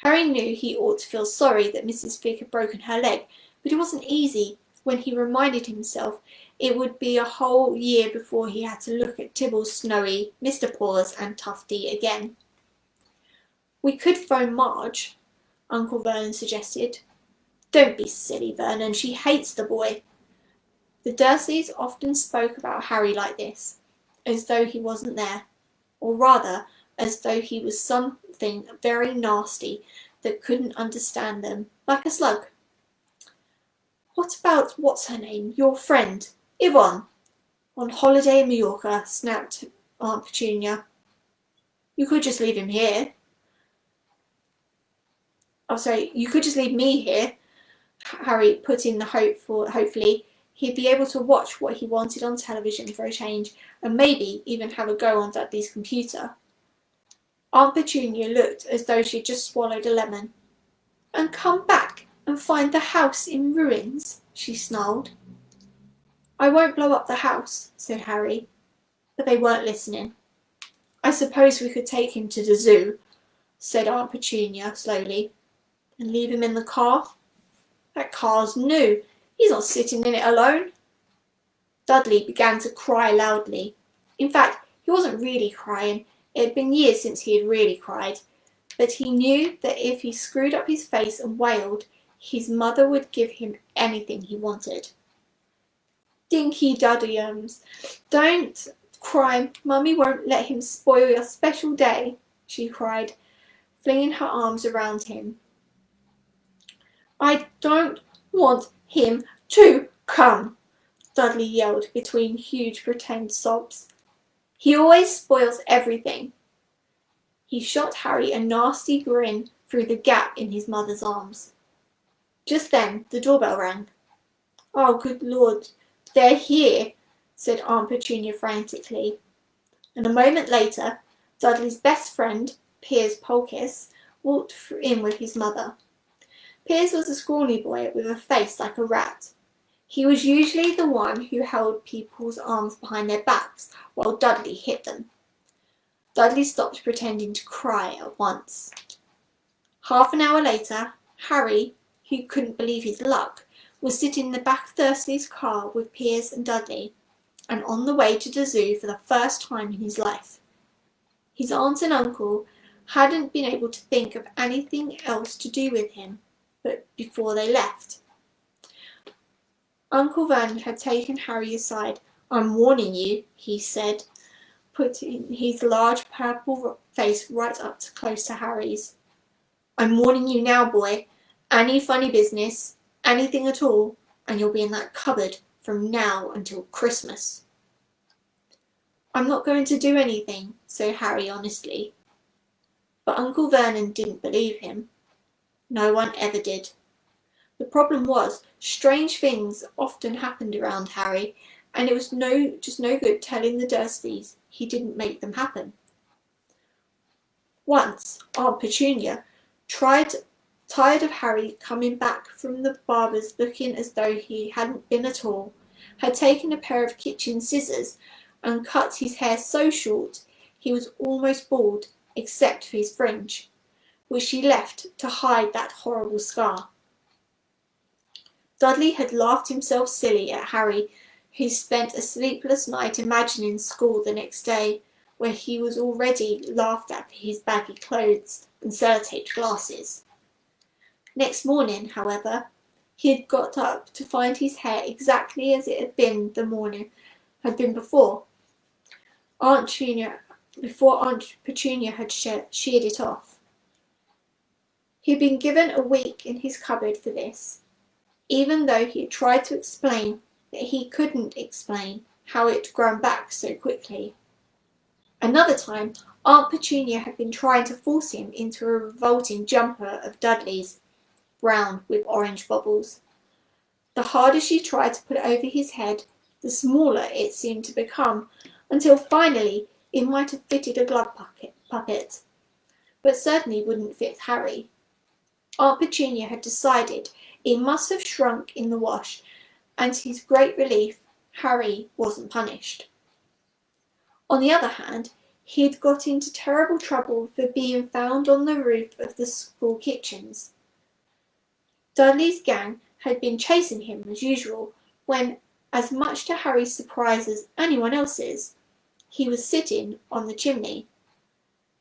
Harry knew he ought to feel sorry that Mrs. Fig had broken her leg, but it wasn't easy when he reminded himself it would be a whole year before he had to look at Tibble, Snowy, Mr. Paws and Tufty again. "We could phone Marge," Uncle Vernon suggested. "Don't be silly, Vernon. She hates the boy." The Dursleys often spoke about Harry like this, as though he wasn't there, or rather, as though he was something very nasty that couldn't understand them, like a slug. "What about what's-her-name, your friend, Yvonne, on holiday in Mallorca?" snapped Aunt Petunia. "You could just leave him here." "You could just leave me here," Harry put in the hope for hopefully he'd be able to watch what he wanted on television for a change, and maybe even have a go on Dudley's computer. Aunt Petunia looked as though she had just swallowed a lemon. "And come back and find the house in ruins," she snarled. "I won't blow up the house," said Harry, but they weren't listening. "I suppose we could take him to the zoo," said Aunt Petunia slowly. "And leave him in the car? That car's new. He's not sitting in it alone." Dudley began to cry loudly. In fact, he wasn't really crying. It had been years since he had really cried. But he knew that if he screwed up his face and wailed, his mother would give him anything he wanted. "Dinky Duddiums, don't cry. Mummy won't let him spoil your special day," she cried, flinging her arms around him. "I don't want him to come," Dudley yelled between huge pretend sobs. "He always spoils everything." He shot Harry a nasty grin through the gap in his mother's arms. Just then the doorbell rang. "Oh, good Lord, they're here," said Aunt Petunia frantically. And a moment later, Dudley's best friend, Piers Polkiss, walked in with his mother. Piers was a scrawny boy with a face like a rat. He was usually the one who held people's arms behind their backs while Dudley hit them. Dudley stopped pretending to cry at once. Half an hour later, Harry, who couldn't believe his luck, was sitting in the back of Dursley's car with Piers and Dudley, and on the way to the zoo for the first time in his life. His aunt and uncle hadn't been able to think of anything else to do with him, but before they left. Uncle Vernon had taken Harry aside. "I'm warning you," he said, putting his large purple face right up close to Harry's. "I'm warning you now, boy. Any funny business, anything at all, and you'll be in that cupboard from now until Christmas." "I'm not going to do anything," said Harry honestly. But Uncle Vernon didn't believe him. No one ever did. The problem was, strange things often happened around Harry, and it was just no good telling the Dursleys he didn't make them happen. Once, Aunt Petunia, tired of Harry coming back from the barber's looking as though he hadn't been at all, had taken a pair of kitchen scissors and cut his hair so short he was almost bald except for his fringe, which she left to hide that horrible scar. Dudley had laughed himself silly at Harry, who spent a sleepless night imagining school the next day, where he was already laughed at for his baggy clothes and sellotaped glasses. Next morning, however, he had got up to find his hair exactly as it had been before. Aunt Petunia had sheared it off. He had been given a week in his cupboard for this, even though he had tried to explain that he couldn't explain how it had grown back so quickly. Another time, Aunt Petunia had been trying to force him into a revolting jumper of Dudley's, brown with orange bubbles. The harder she tried to put it over his head, the smaller it seemed to become, until finally it might have fitted a glove puppet, but certainly wouldn't fit Harry. Aunt Petunia had decided it must have shrunk in the wash, and to his great relief, Harry wasn't punished. On the other hand, he had got into terrible trouble for being found on the roof of the school kitchens. Dudley's gang had been chasing him as usual, when, as much to Harry's surprise as anyone else's, he was sitting on the chimney.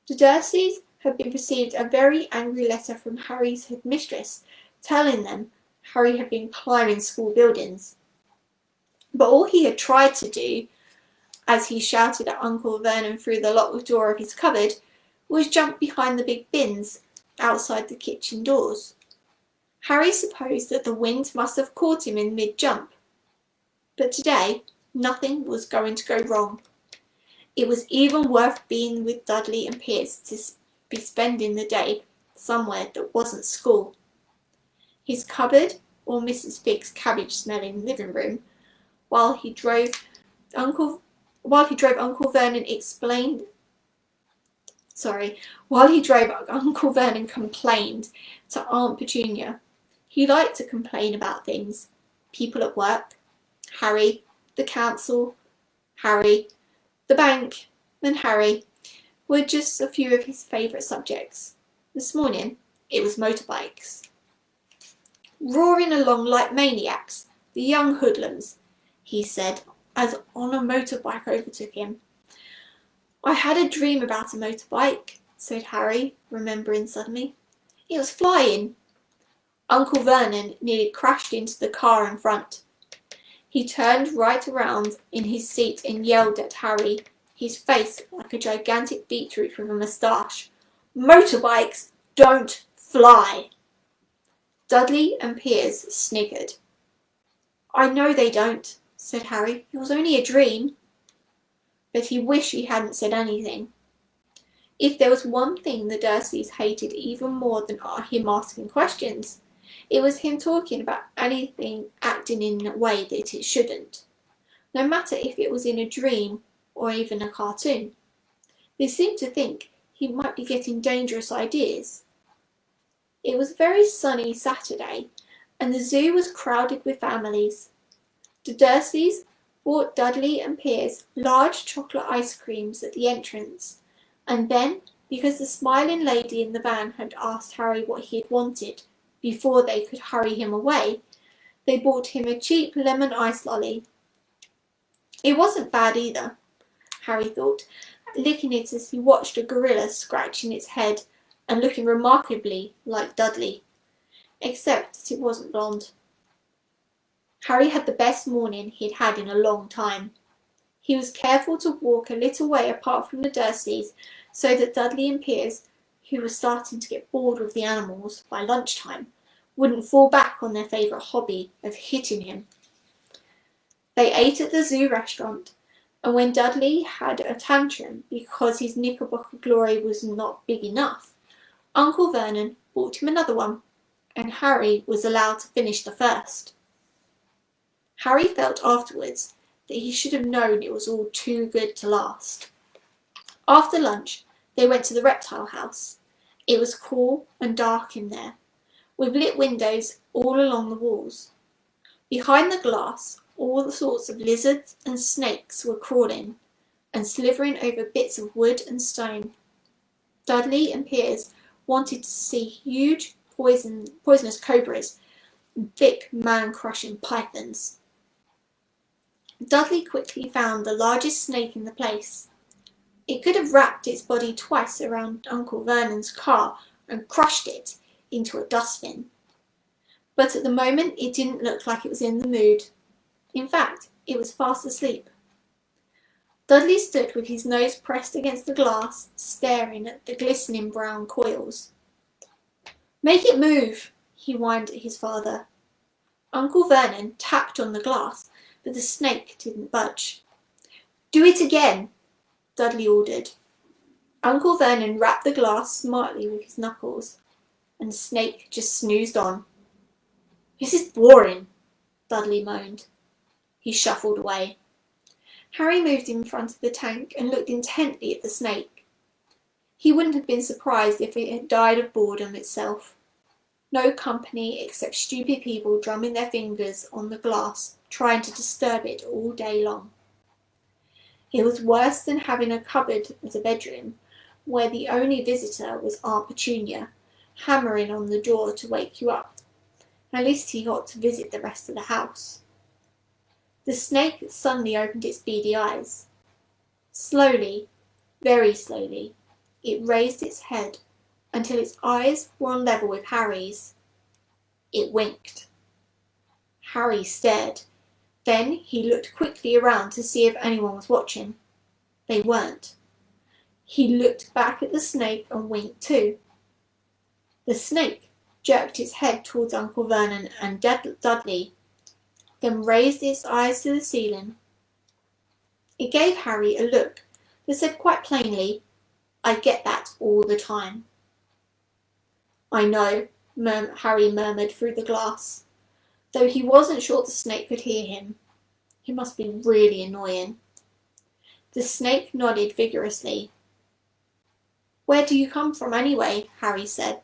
The Dursleys had received a very angry letter from Harry's headmistress, telling them Harry had been climbing school buildings. But all he had tried to do, as he shouted at Uncle Vernon through the locked door of his cupboard, was jump behind the big bins outside the kitchen doors. Harry supposed that the wind must have caught him in mid-jump. But today, nothing was going to go wrong. It was even worth being with Dudley and Piers to be spending the day somewhere that wasn't school. His cupboard, or Mrs. Fig's cabbage-smelling living room, while he drove Uncle Vernon complained to Aunt Petunia. He liked to complain about things. People at work, Harry, the council, Harry, the bank, and Harry were just a few of his favourite subjects. This morning, it was motorbikes. Roaring along like maniacs, the young hoodlums, he said, as on a motorbike overtook him. I had a dream about a motorbike, said Harry, remembering suddenly. It was flying. Uncle Vernon nearly crashed into the car in front. He turned right around in his seat and yelled at Harry, his face like a gigantic beetroot with a moustache. Motorbikes don't fly. Dudley and Piers sniggered. I know they don't, said Harry. It was only a dream. But he wished he hadn't said anything. If there was one thing the Dursleys hated even more than him asking questions, it was him talking about anything acting in a way that it shouldn't, no matter if it was in a dream or even a cartoon. They seemed to think he might be getting dangerous ideas. It was a very sunny Saturday, and the zoo was crowded with families. The Dursleys bought Dudley and Piers large chocolate ice creams at the entrance, and then, because the smiling lady in the van had asked Harry what he had wanted before they could hurry him away, they bought him a cheap lemon ice lolly. It wasn't bad either, Harry thought, licking it as he watched a gorilla scratching its head and looking remarkably like Dudley, except that it wasn't blonde. Harry had the best morning he'd had in a long time. He was careful to walk a little way apart from the Dursleys so that Dudley and Piers, who were starting to get bored with the animals by lunchtime, wouldn't fall back on their favourite hobby of hitting him. They ate at the zoo restaurant, and when Dudley had a tantrum because his Knickerbocker glory was not big enough, Uncle Vernon bought him another one, and Harry was allowed to finish the first. Harry felt afterwards that he should have known it was all too good to last. After lunch, they went to the Reptile house. It was cool and dark in there, with lit windows all along the walls. Behind the glass, all sorts of lizards and snakes were crawling and slithering over bits of wood and stone. Dudley and Piers wanted to see huge poisonous cobras and thick man-crushing pythons. Dudley quickly found the largest snake in the place. It could have wrapped its body twice around Uncle Vernon's car and crushed it into a dustbin. But at the moment it didn't look like it was in the mood. In fact, it was fast asleep. Dudley stood with his nose pressed against the glass, staring at the glistening brown coils. Make it move, he whined at his father. Uncle Vernon tapped on the glass, but the snake didn't budge. Do it again, Dudley ordered. Uncle Vernon rapped the glass smartly with his knuckles, and the snake just snoozed on. This is boring, Dudley moaned. He shuffled away. Harry moved in front of the tank and looked intently at the snake. He wouldn't have been surprised if it had died of boredom itself. No company except stupid people drumming their fingers on the glass, trying to disturb it all day long. It was worse than having a cupboard as a bedroom, where the only visitor was Aunt Petunia, hammering on the door to wake you up. At least he got to visit the rest of the house. The snake suddenly opened its beady eyes. Slowly, very slowly, it raised its head until its eyes were on level with Harry's. It winked. Harry stared. Then he looked quickly around to see if anyone was watching. They weren't. He looked back at the snake and winked too. The snake jerked its head towards Uncle Vernon and Dudley, then raised its eyes to the ceiling. It gave Harry a look that said quite plainly, I get that all the time. I know, Harry murmured through the glass, though he wasn't sure the snake could hear him. He must be really annoying. The snake nodded vigorously. Where do you come from anyway? Harry said.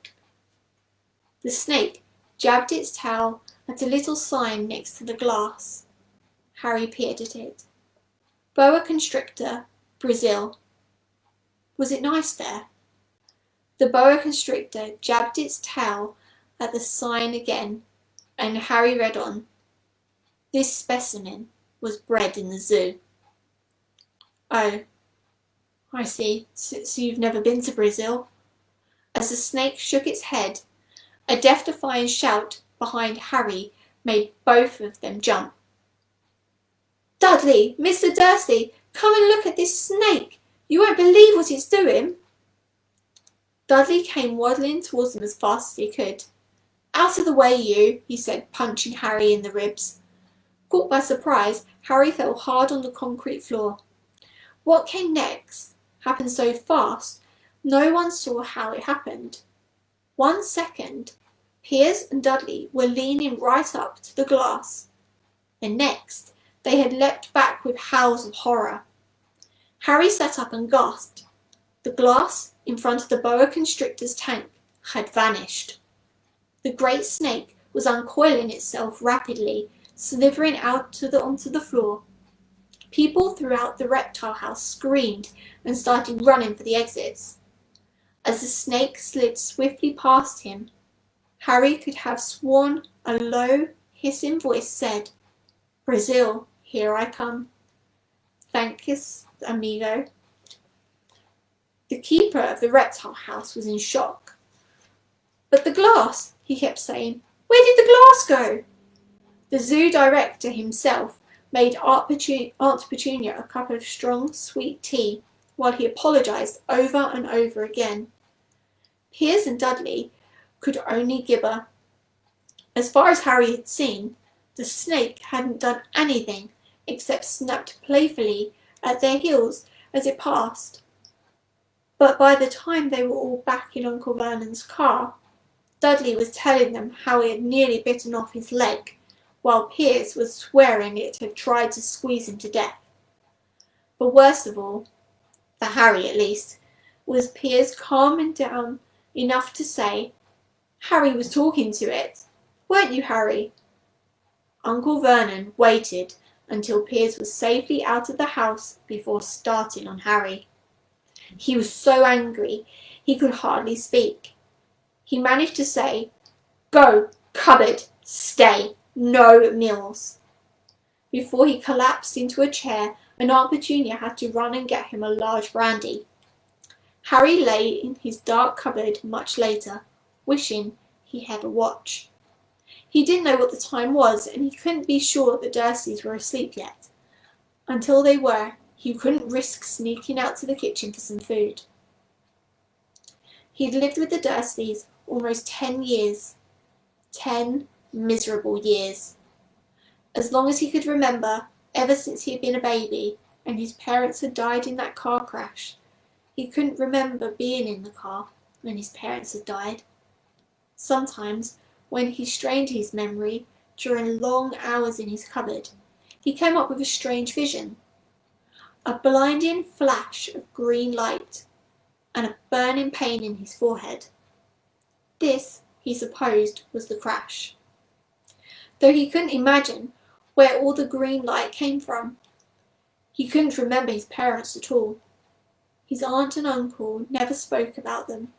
The snake jabbed its tail at a little sign next to the glass. Harry peered at it. Boa constrictor, Brazil. Was it nice there? The boa constrictor jabbed its tail at the sign again, and Harry read on. This specimen was bred in the zoo. Oh, I see. So you've never been to Brazil? As the snake shook its head, a death-defying shout behind Harry made both of them jump. Dudley! Mr. Dursley! Come and look at this snake! You won't believe what it's doing! Dudley came waddling towards them as fast as he could. Out of the way, you, he said, punching Harry in the ribs. Caught by surprise, Harry fell hard on the concrete floor. What came next happened so fast, no one saw how it happened. 1 second, Piers and Dudley were leaning right up to the glass. The next, they had leapt back with howls of horror. Harry sat up and gasped. The glass in front of the boa constrictor's tank had vanished. The great snake was uncoiling itself rapidly, slithering out onto the floor. People throughout the reptile house screamed and started running for the exits. As the snake slid swiftly past him, Harry could have sworn a low, hissing voice said, Brazil, here I come. Thanks, amigo. The keeper of the reptile house was in shock. But the glass, he kept saying. Where did the glass go? The zoo director himself made Aunt Petunia a cup of strong, sweet tea, while he apologised over and over again. Piers and Dudley could only gibber. As far as Harry had seen, the snake hadn't done anything except snapped playfully at their heels as it passed. But by the time they were all back in Uncle Vernon's car, Dudley was telling them how it had nearly bitten off his leg, while Piers was swearing it had tried to squeeze him to death. But worst of all, for Harry at least, was Piers calming down enough to say, Harry was talking to it. Weren't you, Harry? Uncle Vernon waited until Piers was safely out of the house before starting on Harry. He was so angry he could hardly speak. He managed to say, Go, cupboard, stay, no meals, before he collapsed into a chair and Aunt Petunia had to run and get him a large brandy. Harry lay in his dark cupboard much later, wishing he had a watch. He didn't know what the time was, and he couldn't be sure the Dursleys were asleep yet. Until they were, he couldn't risk sneaking out to the kitchen for some food. He'd lived with the Dursleys almost 10 years. 10 miserable years. As long as he could remember, ever since he had been a baby, and his parents had died in that car crash. He couldn't remember being in the car when his parents had died. Sometimes, when he strained his memory during long hours in his cupboard, he came up with a strange vision. A blinding flash of green light and a burning pain in his forehead. This, he supposed, was the crash. Though he couldn't imagine where all the green light came from. He couldn't remember his parents at all. His aunt and uncle never spoke about them,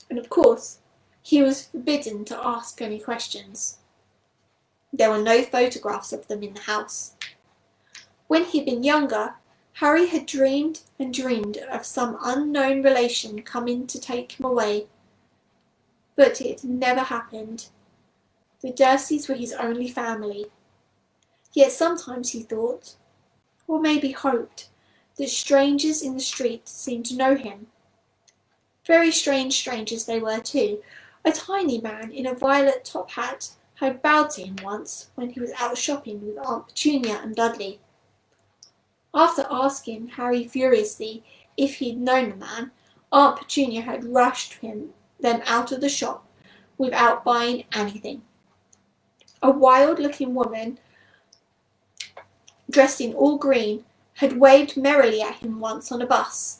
and of course, he was forbidden to ask any questions. There were no photographs of them in the house. When he'd been younger, Harry had dreamed and dreamed of some unknown relation coming to take him away. But it never happened. The Dursleys were his only family. Yet sometimes he thought, or maybe hoped, that strangers in the street seemed to know him. Very strange strangers they were too. A tiny man in a violet top hat had bowed to him once when he was out shopping with Aunt Petunia and Dudley. After asking Harry furiously if he'd known the man, Aunt Petunia had rushed them out of the shop without buying anything. A wild-looking woman, dressed in all green, had waved merrily at him once on a bus.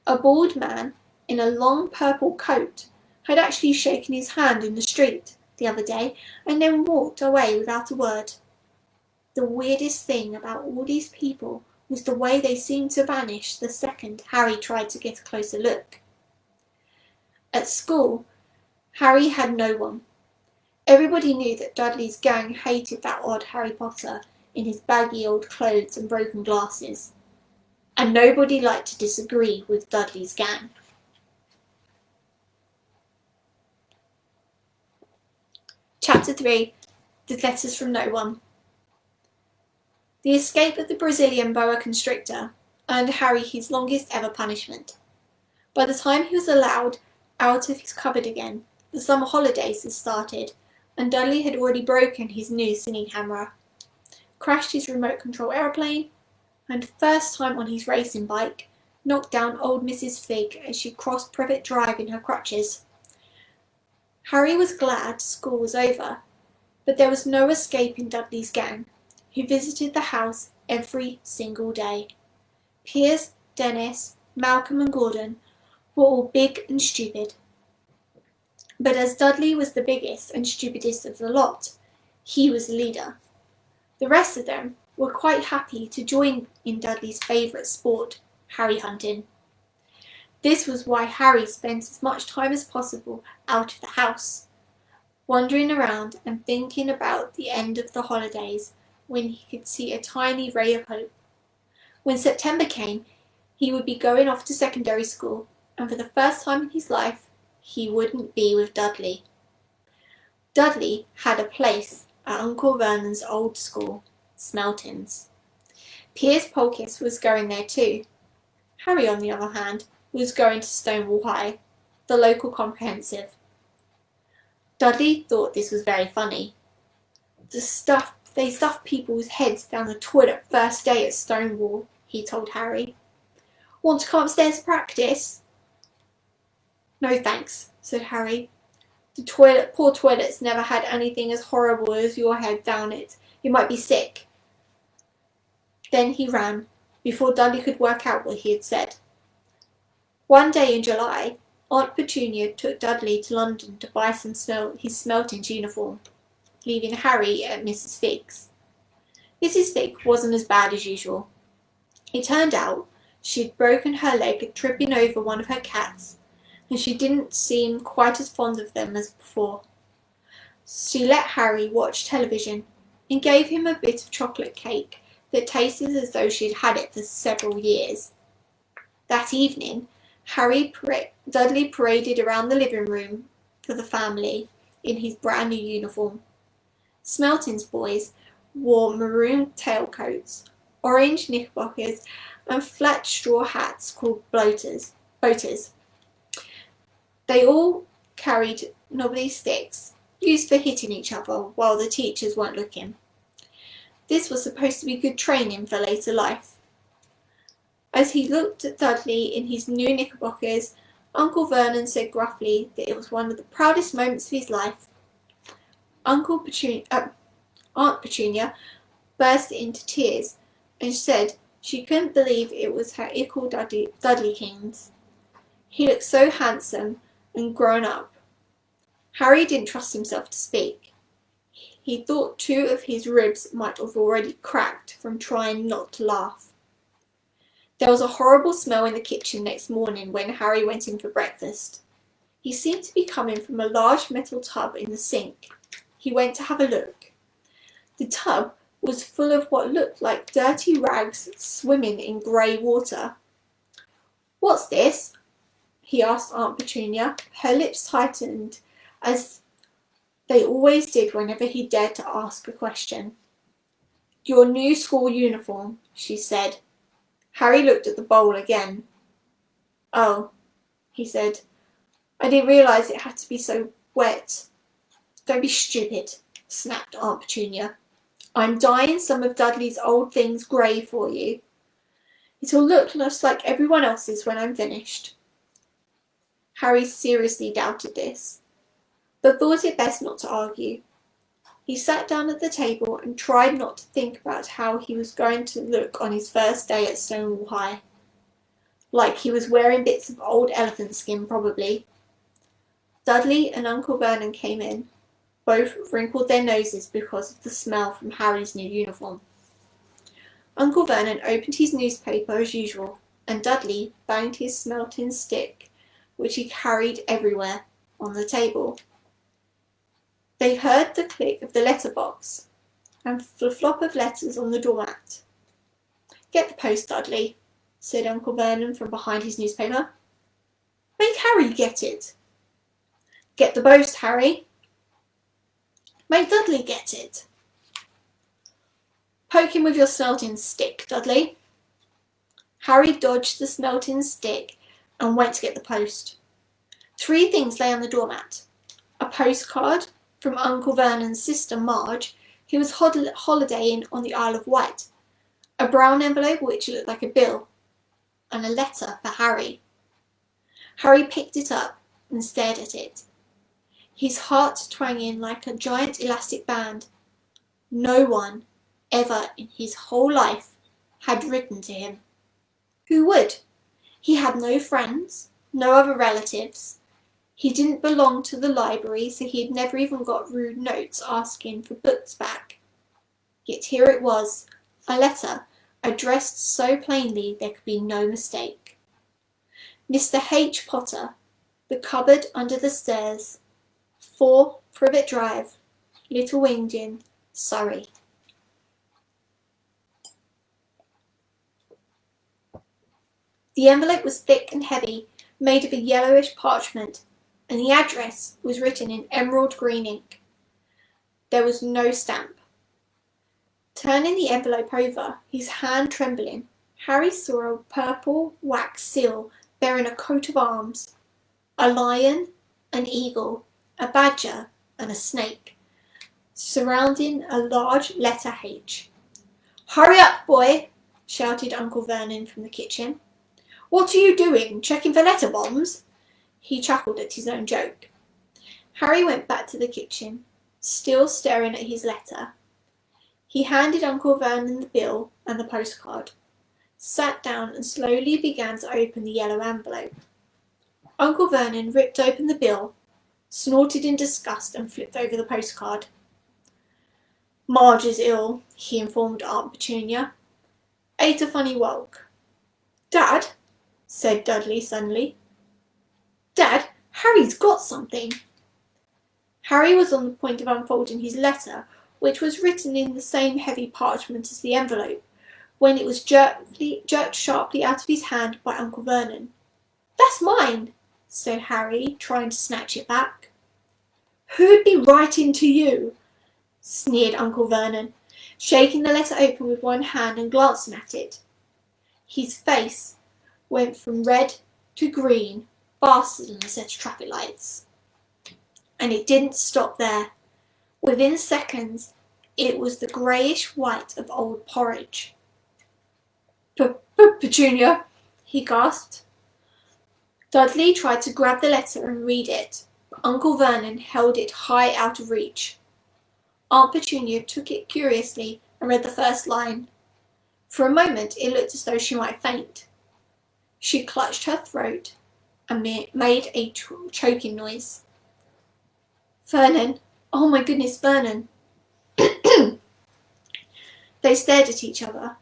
A bald man in a long purple coat had actually shaken his hand in the street the other day and then walked away without a word. The weirdest thing about all these people was the way they seemed to vanish the second Harry tried to get a closer look. At school, Harry had no one. Everybody knew that Dudley's gang hated that odd Harry Potter in his baggy old clothes and broken glasses, and nobody liked to disagree with Dudley's gang. Chapter 3. The Letters from No One. The escape of the Brazilian boa constrictor earned Harry his longest ever punishment. By the time he was allowed out of his cupboard again, the summer holidays had started, and Dudley had already broken his new singing hammer, crashed his remote control aeroplane, and first time on his racing bike, knocked down old Mrs. Figg as she crossed Privet Drive in her crutches. Harry was glad school was over, but there was no escaping Dudley's gang, who visited the house every single day. Piers, Dennis, Malcolm and Gordon were all big and stupid. But as Dudley was the biggest and stupidest of the lot, he was the leader. The rest of them were quite happy to join in Dudley's favourite sport, Harry hunting. This was why Harry spent as much time as possible out of the house, wandering around and thinking about the end of the holidays when he could see a tiny ray of hope. When September came, he would be going off to secondary school, and for the first time in his life, he wouldn't be with Dudley. Dudley had a place at Uncle Vernon's old school, Smeltings. Piers Polkiss was going there too. Harry, on the other hand, was going to Stonewall High, the local comprehensive. Dudley thought this was very funny. They stuffed people's heads down the toilet first day at Stonewall, he told Harry. Want to come upstairs to practice? No thanks, said Harry. The poor toilet's never had anything as horrible as your head down it. You might be sick. Then he ran, before Dudley could work out what he had said. One day in July, Aunt Petunia took Dudley to London to buy his Smeltings uniform, leaving Harry at Mrs. Figg's. Mrs. Figg wasn't as bad as usual. It turned out she'd broken her leg tripping over one of her cats, and she didn't seem quite as fond of them as before. She let Harry watch television and gave him a bit of chocolate cake that tasted as though she'd had it for several years. That evening, Dudley paraded around the living room for the family in his brand new uniform. Smeltings boys wore maroon tailcoats, orange knickerbockers, and flat straw hats called boaters. They all carried knobbly sticks, used for hitting each other while the teachers weren't looking. This was supposed to be good training for later life. As he looked at Dudley in his new knickerbockers, Uncle Vernon said gruffly that it was one of the proudest moments of his life. Aunt Petunia burst into tears and said she couldn't believe it was her equal Dudley King's. He looked so handsome and grown up. Harry didn't trust himself to speak. He thought 2 of his ribs might have already cracked from trying not to laugh. There was a horrible smell in the kitchen next morning when Harry went in for breakfast. He seemed to be coming from a large metal tub in the sink. He went to have a look. The tub was full of what looked like dirty rags swimming in grey water. What's this? He asked Aunt Petunia. Her lips tightened, as they always did whenever he dared to ask a question. Your new school uniform, she said. Harry looked at the bowl again. Oh, he said. I didn't realise it had to be so wet. Don't be stupid, snapped Aunt Petunia. I'm dyeing some of Dudley's old things grey for you. It'll look just like everyone else's when I'm finished. Harry seriously doubted this, but thought it best not to argue. He sat down at the table and tried not to think about how he was going to look on his first day at Stonewall High. Like he was wearing bits of old elephant skin, probably. Dudley and Uncle Vernon came in. Both wrinkled their noses because of the smell from Harry's new uniform. Uncle Vernon opened his newspaper as usual, and Dudley banged his smelting stick which he carried everywhere on the table. They heard the click of the letterbox and the flop of letters on the doormat. "Get the post, Dudley," said Uncle Vernon from behind his newspaper. "Make Harry get it." "Get the post, Harry." "Make Dudley get it." "Poke him with your smelting stick, Dudley." Harry dodged the smelting stick and went to get the post. 3 things lay on the doormat. A postcard from Uncle Vernon's sister Marge, who was holidaying on the Isle of Wight, a brown envelope which looked like a bill, and a letter for Harry. Harry picked it up and stared at it, his heart twanging like a giant elastic band. No one ever in his whole life had written to him. Who would? He had no friends, no other relatives. He didn't belong to the library, so he had never even got rude notes asking for books back. Yet here it was, a letter, addressed so plainly there could be no mistake. Mr. H. Potter, the cupboard under the stairs, 4 Privet Drive, Little Whingdon, Surrey. The envelope was thick and heavy, made of a yellowish parchment, and the address was written in emerald green ink. There was no stamp. Turning the envelope over, his hand trembling, Harry saw a purple wax seal bearing a coat of arms, a lion, an eagle, a badger, and a snake, surrounding a large letter H. "Hurry up, boy!" shouted Uncle Vernon from the kitchen. "What are you doing, checking for letter bombs?" He chuckled at his own joke. Harry went back to the kitchen, still staring at his letter. He handed Uncle Vernon the bill and the postcard, sat down and slowly began to open the yellow envelope. Uncle Vernon ripped open the bill, snorted in disgust and flipped over the postcard. "Marge is ill," he informed Aunt Petunia. "Ate a funny whelk." "Dad," said Dudley suddenly. "Dad, Harry's got something." Harry was on the point of unfolding his letter, which was written in the same heavy parchment as the envelope, when it was jerked sharply out of his hand by Uncle Vernon. "That's mine," said Harry, trying to snatch it back. "Who'd be writing to you?" sneered Uncle Vernon, shaking the letter open with one hand and glancing at it. His face went from red to green faster than a set of traffic lights. And it didn't stop there. Within seconds, it was the greyish white of old porridge. "Petunia," he gasped. Dudley tried to grab the letter and read it, but Uncle Vernon held it high out of reach. Aunt Petunia took it curiously and read the first line. For a moment it looked as though she might faint. She clutched her throat and made a choking noise. "Vernon! Oh my goodness, Vernon!" They stared at each other,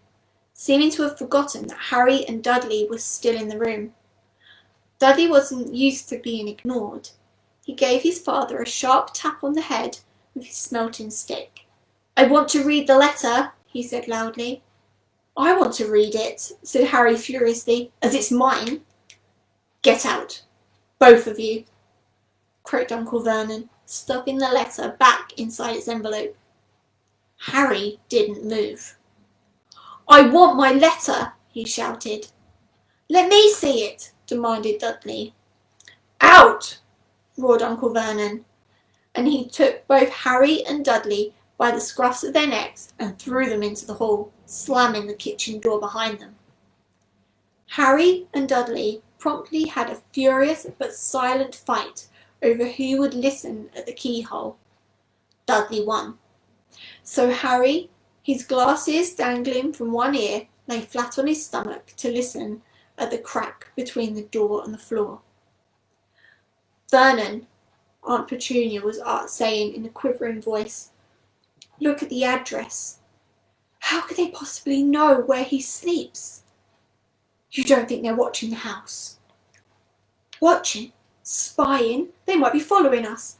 seeming to have forgotten that Harry and Dudley were still in the room. Dudley wasn't used to being ignored. He gave his father a sharp tap on the head with his smelting stick. "I want to read the letter," he said loudly. "I want to read it," said Harry furiously, "as it's mine." "Get out, both of you," croaked Uncle Vernon, stuffing the letter back inside its envelope. Harry didn't move. "I want my letter," he shouted. "Let me see it," demanded Dudley. "Out!" roared Uncle Vernon, and he took both Harry and Dudley by the scruffs of their necks and threw them into the hall, slamming the kitchen door behind them. Harry and Dudley promptly had a furious but silent fight over who would listen at the keyhole. Dudley won. So Harry, his glasses dangling from one ear, lay flat on his stomach to listen at the crack between the door and the floor. "Vernon," Aunt Petunia was saying in a quivering voice, "look at the address. How could they possibly know where he sleeps? You don't think they're watching the house?" Watching? Spying? They might be following us,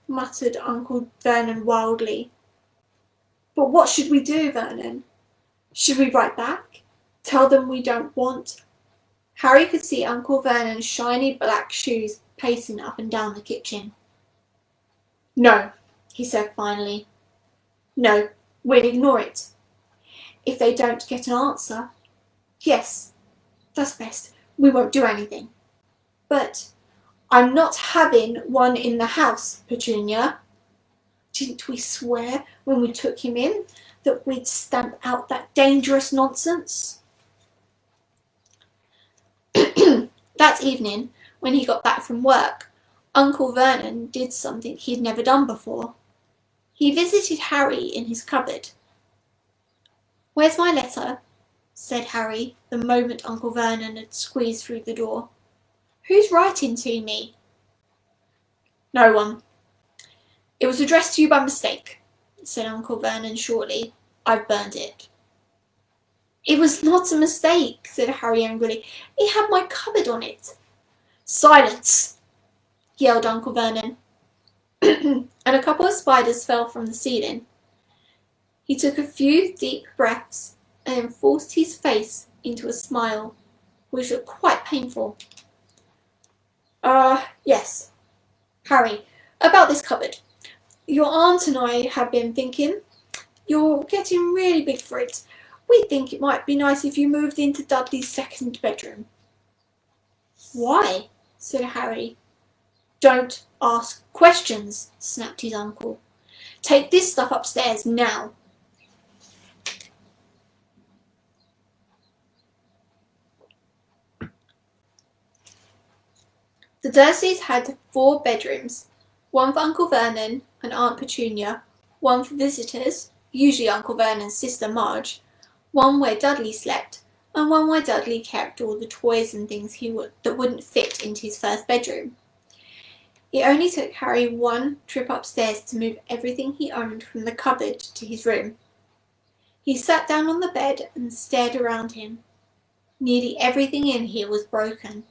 muttered Uncle Vernon wildly. But what should we do, Vernon? Should we write back? Tell them we don't want... Harry could see Uncle Vernon's shiny black shoes pacing up and down the kitchen. No, he said finally. No, we'll ignore it. If they don't get an answer, yes, that's best. We won't do anything. But I'm not having one in the house, Petunia. Didn't we swear when we took him in that we'd stamp out that dangerous nonsense? That evening, when he got back from work, Uncle Vernon did something he'd never done before. He visited Harry in his cupboard. Where's my letter? Said Harry, the moment Uncle Vernon had squeezed through the door. Who's writing to me? No one. It was addressed to you by mistake, said Uncle Vernon shortly. I've burned it. It was not a mistake, said Harry angrily. It had my cupboard on it. Silence, yelled Uncle Vernon, and a couple of spiders fell from the ceiling. He took a few deep breaths and then forced his face into a smile, which looked quite painful. Yes, Harry, about this cupboard. Your aunt and I have been thinking. You're getting really big for it. We think it might be nice if you moved into Dudley's second bedroom. Why? Said Harry. Don't ask questions, snapped his uncle. Take this stuff upstairs now. The Dursleys had 4 bedrooms, one for Uncle Vernon and Aunt Petunia, one for visitors, usually Uncle Vernon's sister Marge, one where Dudley slept, and one where Dudley kept all the toys and things that wouldn't fit into his first bedroom. It only took Harry one trip upstairs to move everything he owned from the cupboard to his room. He sat down on the bed and stared around him. Nearly everything in here was broken.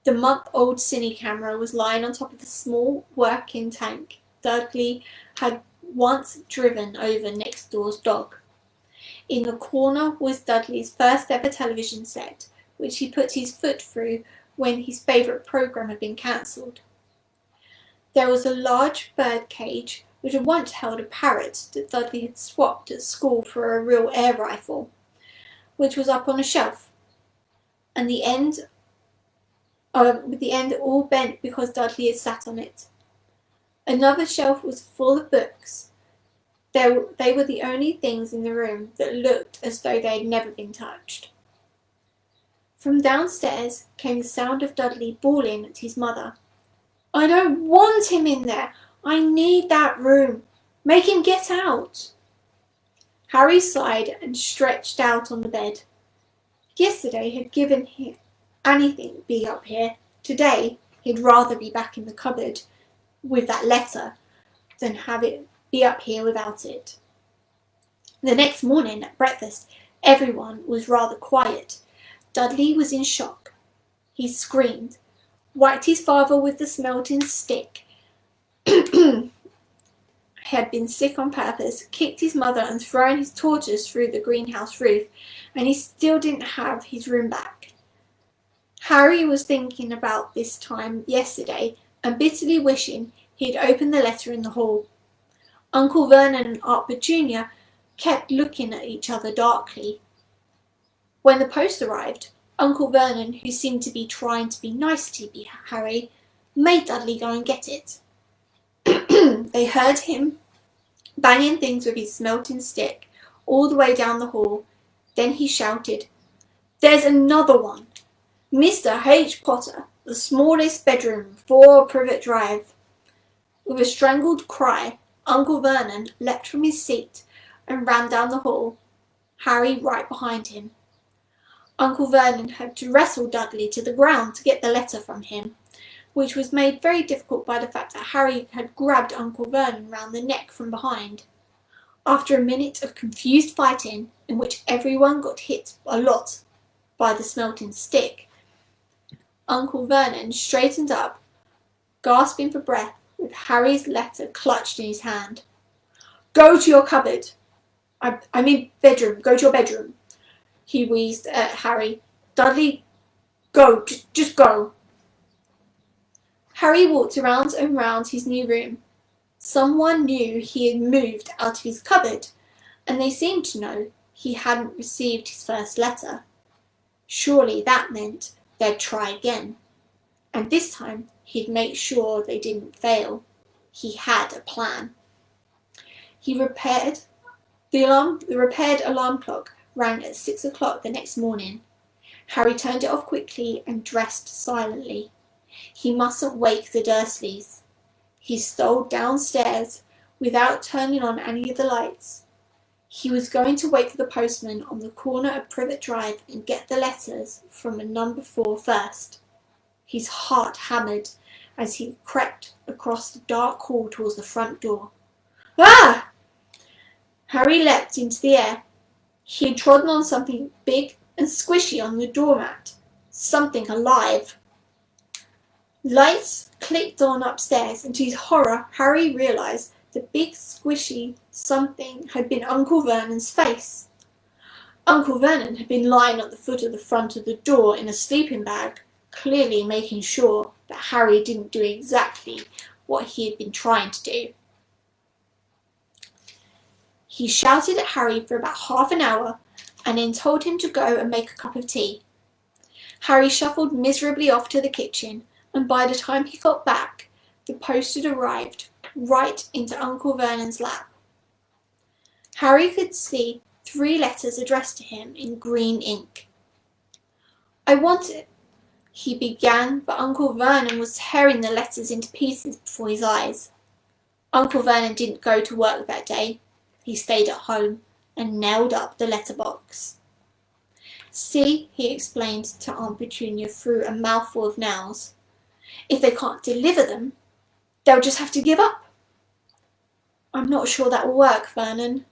The month-old cine camera was lying on top of the small working tank Dudley had once driven over next door's dog. In the corner was Dudley's first ever television set, which he put his foot through when his favourite programme had been cancelled. There was a large bird cage which had once held a parrot that Dudley had swapped at school for a real air rifle, which was up on a shelf, and with the end all bent because Dudley had sat on it. Another shelf was full of books. They were the only things in the room that looked as though they had never been touched. From downstairs came the sound of Dudley bawling at his mother. I don't want him in there. I need that room. Make him get out. Harry sighed and stretched out on the bed. Yesterday had given him anything be up here. Today he'd rather be back in the cupboard with that letter than have it be up here without it. The next morning at breakfast, everyone was rather quiet. Dudley was in shock. He screamed, whacked his father with the smelting stick, had been sick on purpose, kicked his mother and thrown his tortoise through the greenhouse roof, and he still didn't have his room back. Harry was thinking about this time yesterday and bitterly wishing he'd opened the letter in the hall. Uncle Vernon and Aunt Petunia kept looking at each other darkly. When the post arrived, Uncle Vernon, who seemed to be trying to be nice to Harry, made Dudley go and get it. They heard him banging things with his smelting stick all the way down the hall. Then he shouted, There's another one! Mr. H. Potter, the smallest bedroom, 4 Privet Drive. With a strangled cry, Uncle Vernon leapt from his seat and ran down the hall, Harry right behind him. Uncle Vernon had to wrestle Dudley to the ground to get the letter from him, which was made very difficult by the fact that Harry had grabbed Uncle Vernon round the neck from behind. After a minute of confused fighting, in which everyone got hit a lot by the smelting stick, Uncle Vernon straightened up, gasping for breath, with Harry's letter clutched in his hand. "Go to your cupboard. I mean bedroom. Go to your bedroom," he wheezed at Harry. "Dudley, go. Just go." Harry walked around and round his new room. Someone knew he had moved out of his cupboard, and they seemed to know he hadn't received his first letter. Surely that meant they'd try again, and this time he'd make sure they didn't fail. He had a plan. The repaired alarm clock rang at 6 o'clock the next morning. Harry turned it off quickly and dressed silently. He mustn't wake the Dursleys. He stole downstairs without turning on any of the lights. He was going to wait for the postman on the corner of Privet Drive and get the letters from number 4 first. His heart hammered as he crept across the dark hall towards the front door. Ah! Harry leapt into the air. He had trodden on something big and squishy on the doormat. Something alive. Lights clicked on upstairs, and to his horror, Harry realised the big squishy something had been Uncle Vernon's face. Uncle Vernon had been lying at the foot of the front of the door in a sleeping bag, clearly making sure that Harry didn't do exactly what he had been trying to do. He shouted at Harry for about half an hour and then told him to go and make a cup of tea. Harry shuffled miserably off to the kitchen, and by the time he got back, the post had arrived right into Uncle Vernon's lap. Harry could see 3 letters addressed to him in green ink. "I want it," he began, but Uncle Vernon was tearing the letters into pieces before his eyes. Uncle Vernon didn't go to work that day. He stayed at home and nailed up the letterbox. "See," he explained to Aunt Petunia through a mouthful of nails. "If they can't deliver them, they'll just have to give up." "I'm not sure that will work, Vernon."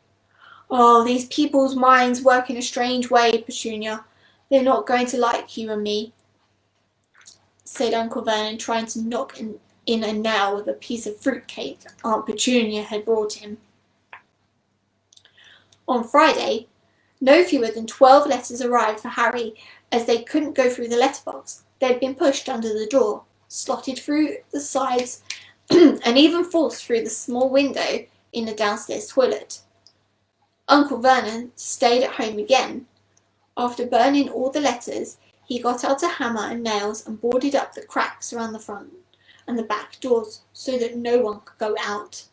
"Oh, these people's minds work in a strange way, Petunia. They're not going to like you and me," said Uncle Vernon, trying to knock in a nail with a piece of fruitcake Aunt Petunia had brought him. On Friday, no fewer than 12 letters arrived for Harry, as they couldn't go through the letterbox. They had been pushed under the door, slotted through the sides, and even forced through the small window in the downstairs toilet. Uncle Vernon stayed at home again. After burning all the letters, he got out a hammer and nails and boarded up the cracks around the front and the back doors so that no one could go out.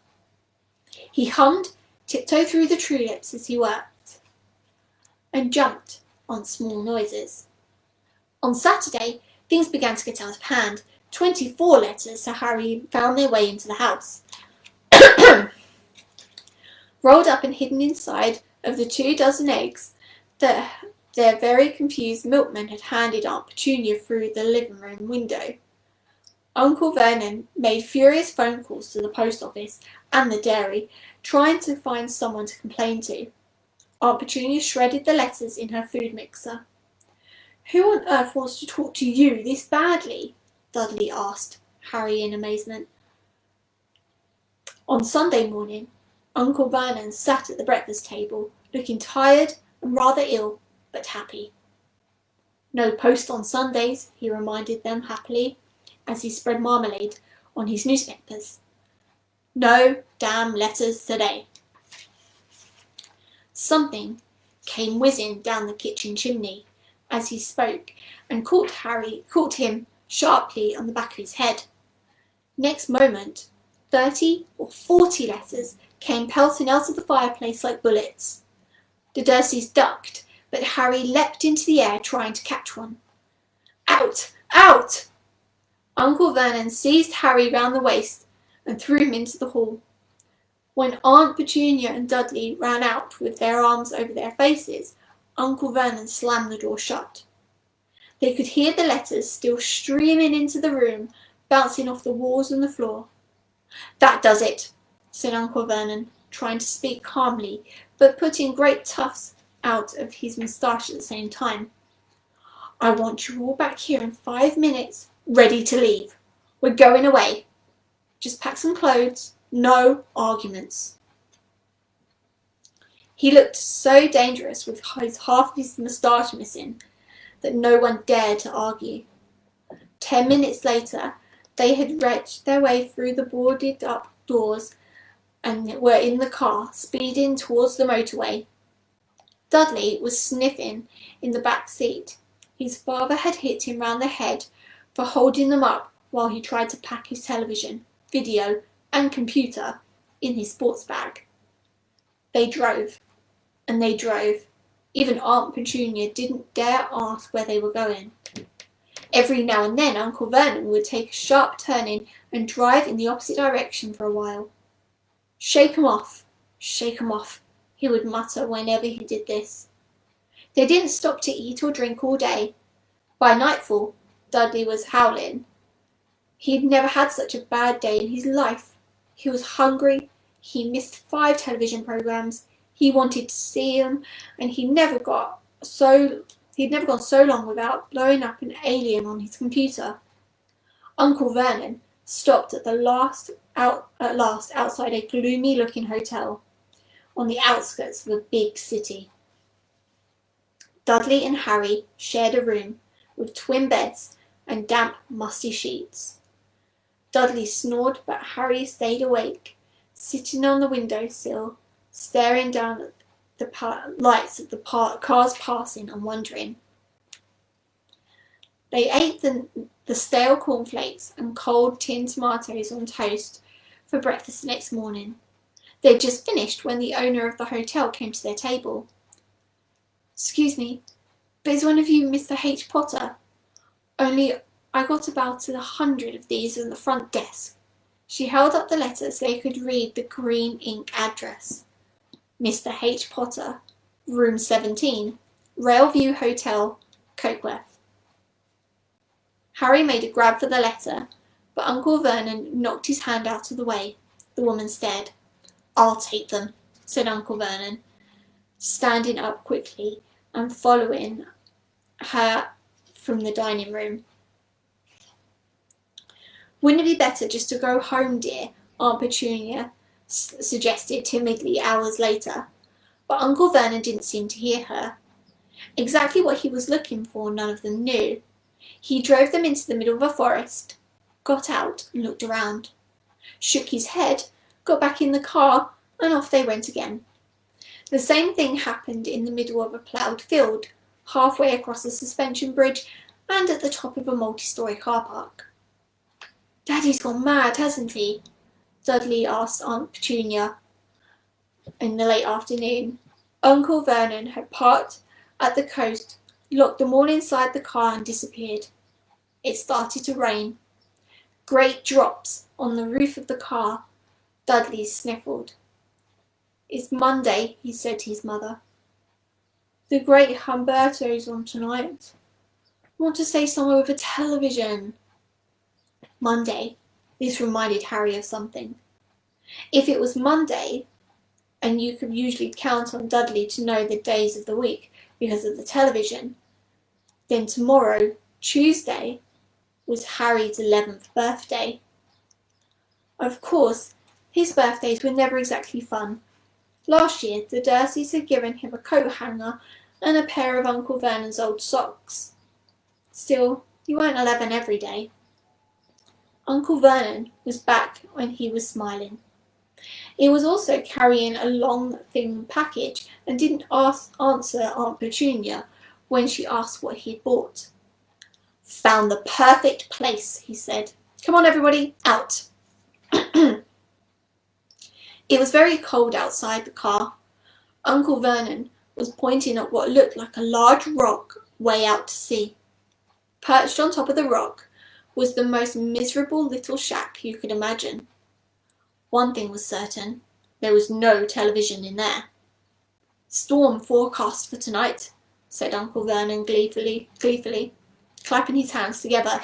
He hummed "Tiptoe Through the Tulips" as he worked, and jumped on small noises. On Saturday, things began to get out of hand. 24 letters to Harry found their way into the house. Rolled up and hidden inside of the 24 eggs that their very confused milkman had handed Aunt Petunia through the living room window. Uncle Vernon made furious phone calls to the post office and the dairy, trying to find someone to complain to. Aunt Petunia shredded the letters in her food mixer. "Who on earth wants to talk to you this badly?" Dudley asked Harry in amazement. On Sunday morning, Uncle Vernon sat at the breakfast table, looking tired and rather ill, but happy. "No post on Sundays," he reminded them happily, as he spread marmalade on his newspapers. "No damn letters today." Something came whizzing down the kitchen chimney as he spoke and caught him sharply on the back of his head. Next moment, 30 or 40 letters came pelting out of the fireplace like bullets. The Dursleys ducked, but Harry leapt into the air trying to catch one. "Out! Out!" Uncle Vernon seized Harry round the waist and threw him into the hall. When Aunt Petunia and Dudley ran out with their arms over their faces, Uncle Vernon slammed the door shut. They could hear the letters still streaming into the room, bouncing off the walls and the floor. "That does it," said Uncle Vernon, trying to speak calmly, but putting great tufts out of his moustache at the same time. I want you all back here in 5 minutes, ready to leave. We're going away. Just pack some clothes, no arguments. He looked so dangerous with half of his moustache missing that no one dared to argue. 10 minutes later, they had wrenched their way through the boarded up doors and were in the car, speeding towards the motorway. Dudley was sniffing in the back seat. His father had hit him round the head for holding them up while he tried to pack his television, video, and computer in his sports bag. They drove, and they drove. Even Aunt Petunia didn't dare ask where they were going. Every now and then Uncle Vernon would take a sharp turning and drive in the opposite direction for a while. Shake 'em off, he would mutter whenever he did this. They didn't stop to eat or drink all day. By nightfall, Dudley was howling. He'd never had such a bad day in his life. He was hungry, he missed 5 television programs, he wanted to see them, and he'd never gone so long without blowing up an alien on his computer. Uncle Vernon stopped at last outside a gloomy-looking hotel on the outskirts of a big city. Dudley and Harry shared a room with twin beds and damp, musty sheets. Dudley snored, but Harry stayed awake, sitting on the windowsill, staring down at the lights of the cars passing and wondering. They ate the stale cornflakes and cold tinned tomatoes on toast for breakfast the next morning. They'd just finished when the owner of the hotel came to their table. "Excuse me, but is one of you Mr. H. Potter? Only I got about 100 of these on the front desk." She held up the letter so they could read the green ink address. Mr. H. Potter, Room 17, Railview Hotel, Cokeworth. Harry made a grab for the letter, but Uncle Vernon knocked his hand out of the way. The woman stared. "I'll take them," said Uncle Vernon, standing up quickly and following her from the dining room. "Wouldn't it be better just to go home, dear?" Aunt Petunia suggested timidly hours later, but Uncle Vernon didn't seem to hear her. Exactly what he was looking for, none of them knew. He drove them into the middle of a forest, got out and looked around, shook his head, got back in the car, and off they went again. The same thing happened in the middle of a ploughed field, halfway across a suspension bridge, and at the top of a multi-storey car park. "Daddy's gone mad, hasn't he?" Dudley asked Aunt Petunia in the late afternoon. Uncle Vernon had parked at the coast, locked them all inside the car and disappeared. It started to rain. Great drops on the roof of the car. Dudley sniffled. "It's Monday," he said to his mother. "The great Humberto's on tonight. Want to stay somewhere with a television." Monday. This reminded Harry of something. If it was Monday, and you could usually count on Dudley to know the days of the week because of the television, then tomorrow, Tuesday, was Harry's 11th birthday. Of course, his birthdays were never exactly fun. Last year, the Dursleys had given him a coat hanger and a pair of Uncle Vernon's old socks. Still, you weren't 11 every day. Uncle Vernon was back when he was smiling. He was also carrying a long, thin package and didn't answer Aunt Petunia when she asked what he had bought. "Found the perfect place," he said. "Come on, everybody, out." It was very cold outside the car. Uncle Vernon was pointing at what looked like a large rock way out to sea. Perched on top of the rock was the most miserable little shack you could imagine. One thing was certain, there was no television in there. "Storm forecast for tonight," said Uncle Vernon gleefully, clapping his hands together,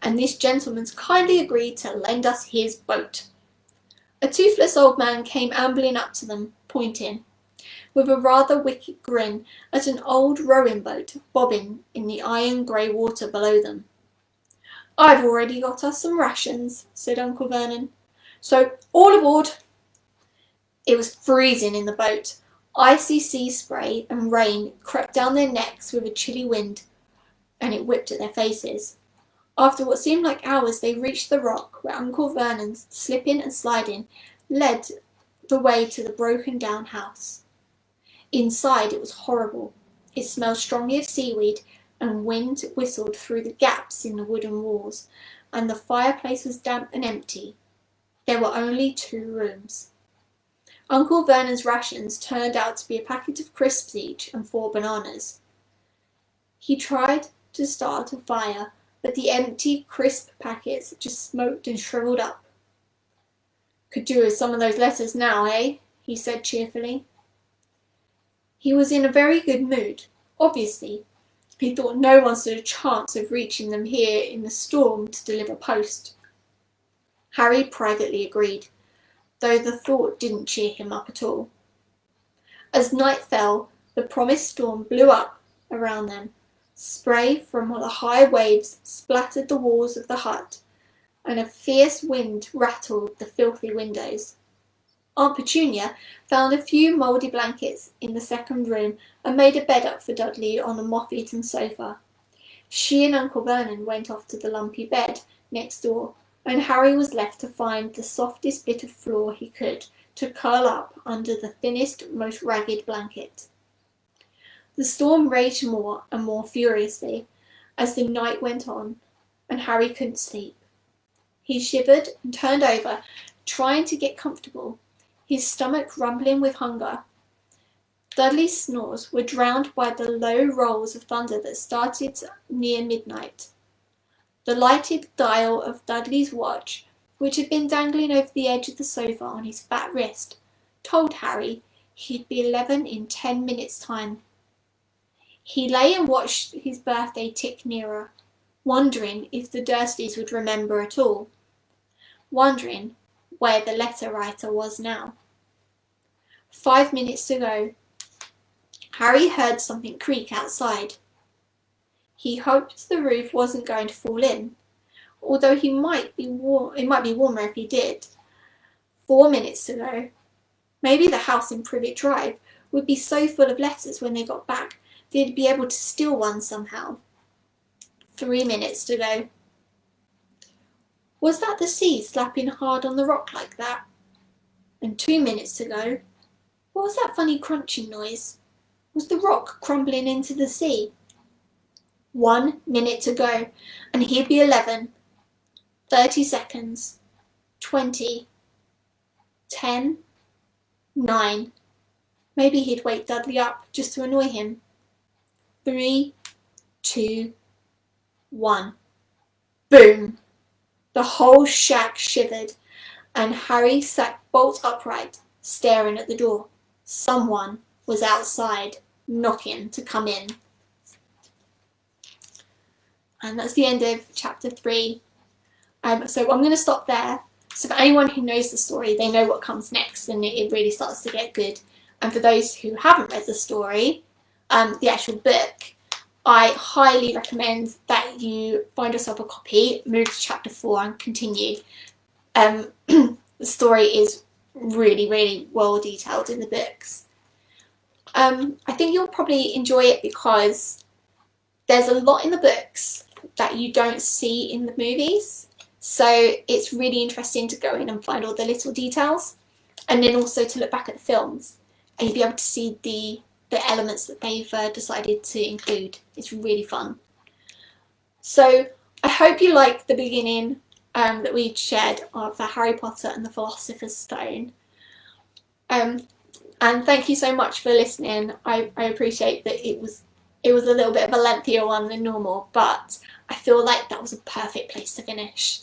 "and this gentleman's kindly agreed to lend us his boat." A toothless old man came ambling up to them, pointing. with a rather wicked grin at an old rowing boat bobbing in the iron-grey water below them. "I've already got us some rations," said Uncle Vernon. "So all aboard." It was freezing in the boat. Icy sea spray and rain crept down their necks with a chilly wind, and it whipped at their faces. After what seemed like hours, they reached the rock where Uncle Vernon, slipping and sliding, led the way to the broken-down house. Inside it was horrible. It smelled strongly of seaweed, and wind whistled through the gaps in the wooden walls, and the fireplace was damp and empty. There were only 2 rooms. Uncle Vernon's rations turned out to be a packet of crisps each and 4 bananas. He tried to start a fire, but the empty crisp packets just smoked and shriveled up. "Could do with some of those letters now, eh?" he said cheerfully. He was in a very good mood. Obviously, he thought no one stood a chance of reaching them here in the storm to deliver post. Harry privately agreed, though the thought didn't cheer him up at all. As night fell, the promised storm blew up around them. Spray from the high waves splattered the walls of the hut, and a fierce wind rattled the filthy windows. Aunt Petunia found a few mouldy blankets in the second room and made a bed up for Dudley on a moth-eaten sofa. She and Uncle Vernon went off to the lumpy bed next door, and Harry was left to find the softest bit of floor he could to curl up under the thinnest, most ragged blanket. The storm raged more and more furiously as the night went on, and Harry couldn't sleep. He shivered and turned over, trying to get comfortable, his stomach rumbling with hunger. Dudley's snores were drowned by the low rolls of thunder that started near midnight. The lighted dial of Dudley's watch, which had been dangling over the edge of the sofa on his fat wrist, told Harry he'd be 11 in 10 minutes' time. He lay and watched his birthday tick nearer, wondering if the Dursleys would remember at all, wondering where the letter writer was now. 5 minutes to go. Harry heard something creak outside. He hoped the roof wasn't going to fall in, although it might be warmer if he did. 4 minutes to go. Maybe the house in Privet Drive would be so full of letters when they got back they'd be able to steal one somehow. 3 minutes to go. Was that the sea slapping hard on the rock like that? And 2 minutes to go. What was that funny crunching noise? Was the rock crumbling into the sea? 1 minute to go, and he'd be 11. 30 seconds. 20. 10. 9. Maybe he'd wake Dudley up just to annoy him. 3, 2, 1. Boom! The whole shack shivered, and Harry sat bolt upright, staring at the door. Someone was outside, knocking to come in. And that's the end of chapter 3. So I'm going to stop there. So for anyone who knows the story, they know what comes next, and it really starts to get good. And for those who haven't read the story, the actual book, I highly recommend that you find yourself a copy, move to chapter 4 and continue. The story is really, really well detailed in the books. I think you'll probably enjoy it because there's a lot in the books that you don't see in the movies. So it's really interesting to go in and find all the little details, and then also to look back at the films and you'll be able to see the elements that they've decided to include. It's really fun. So I hope you like the beginning that we shared of Harry Potter and the Philosopher's Stone. And thank you so much for listening. I appreciate that it was a little bit of a lengthier one than normal, but I feel like that was a perfect place to finish.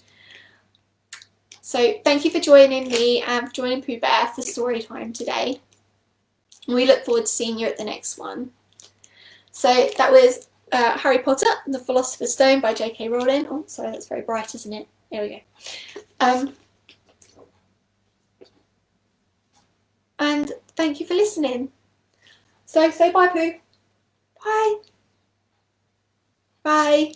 So thank you for joining me and joining Pooh Bear for Storytime today. We look forward to seeing you at the next one. So that was Harry Potter and the Philosopher's Stone by J.K. Rowling. Oh, sorry, that's very bright, isn't it? There we go. And thank you for listening. So say bye, Pooh. Bye. Bye.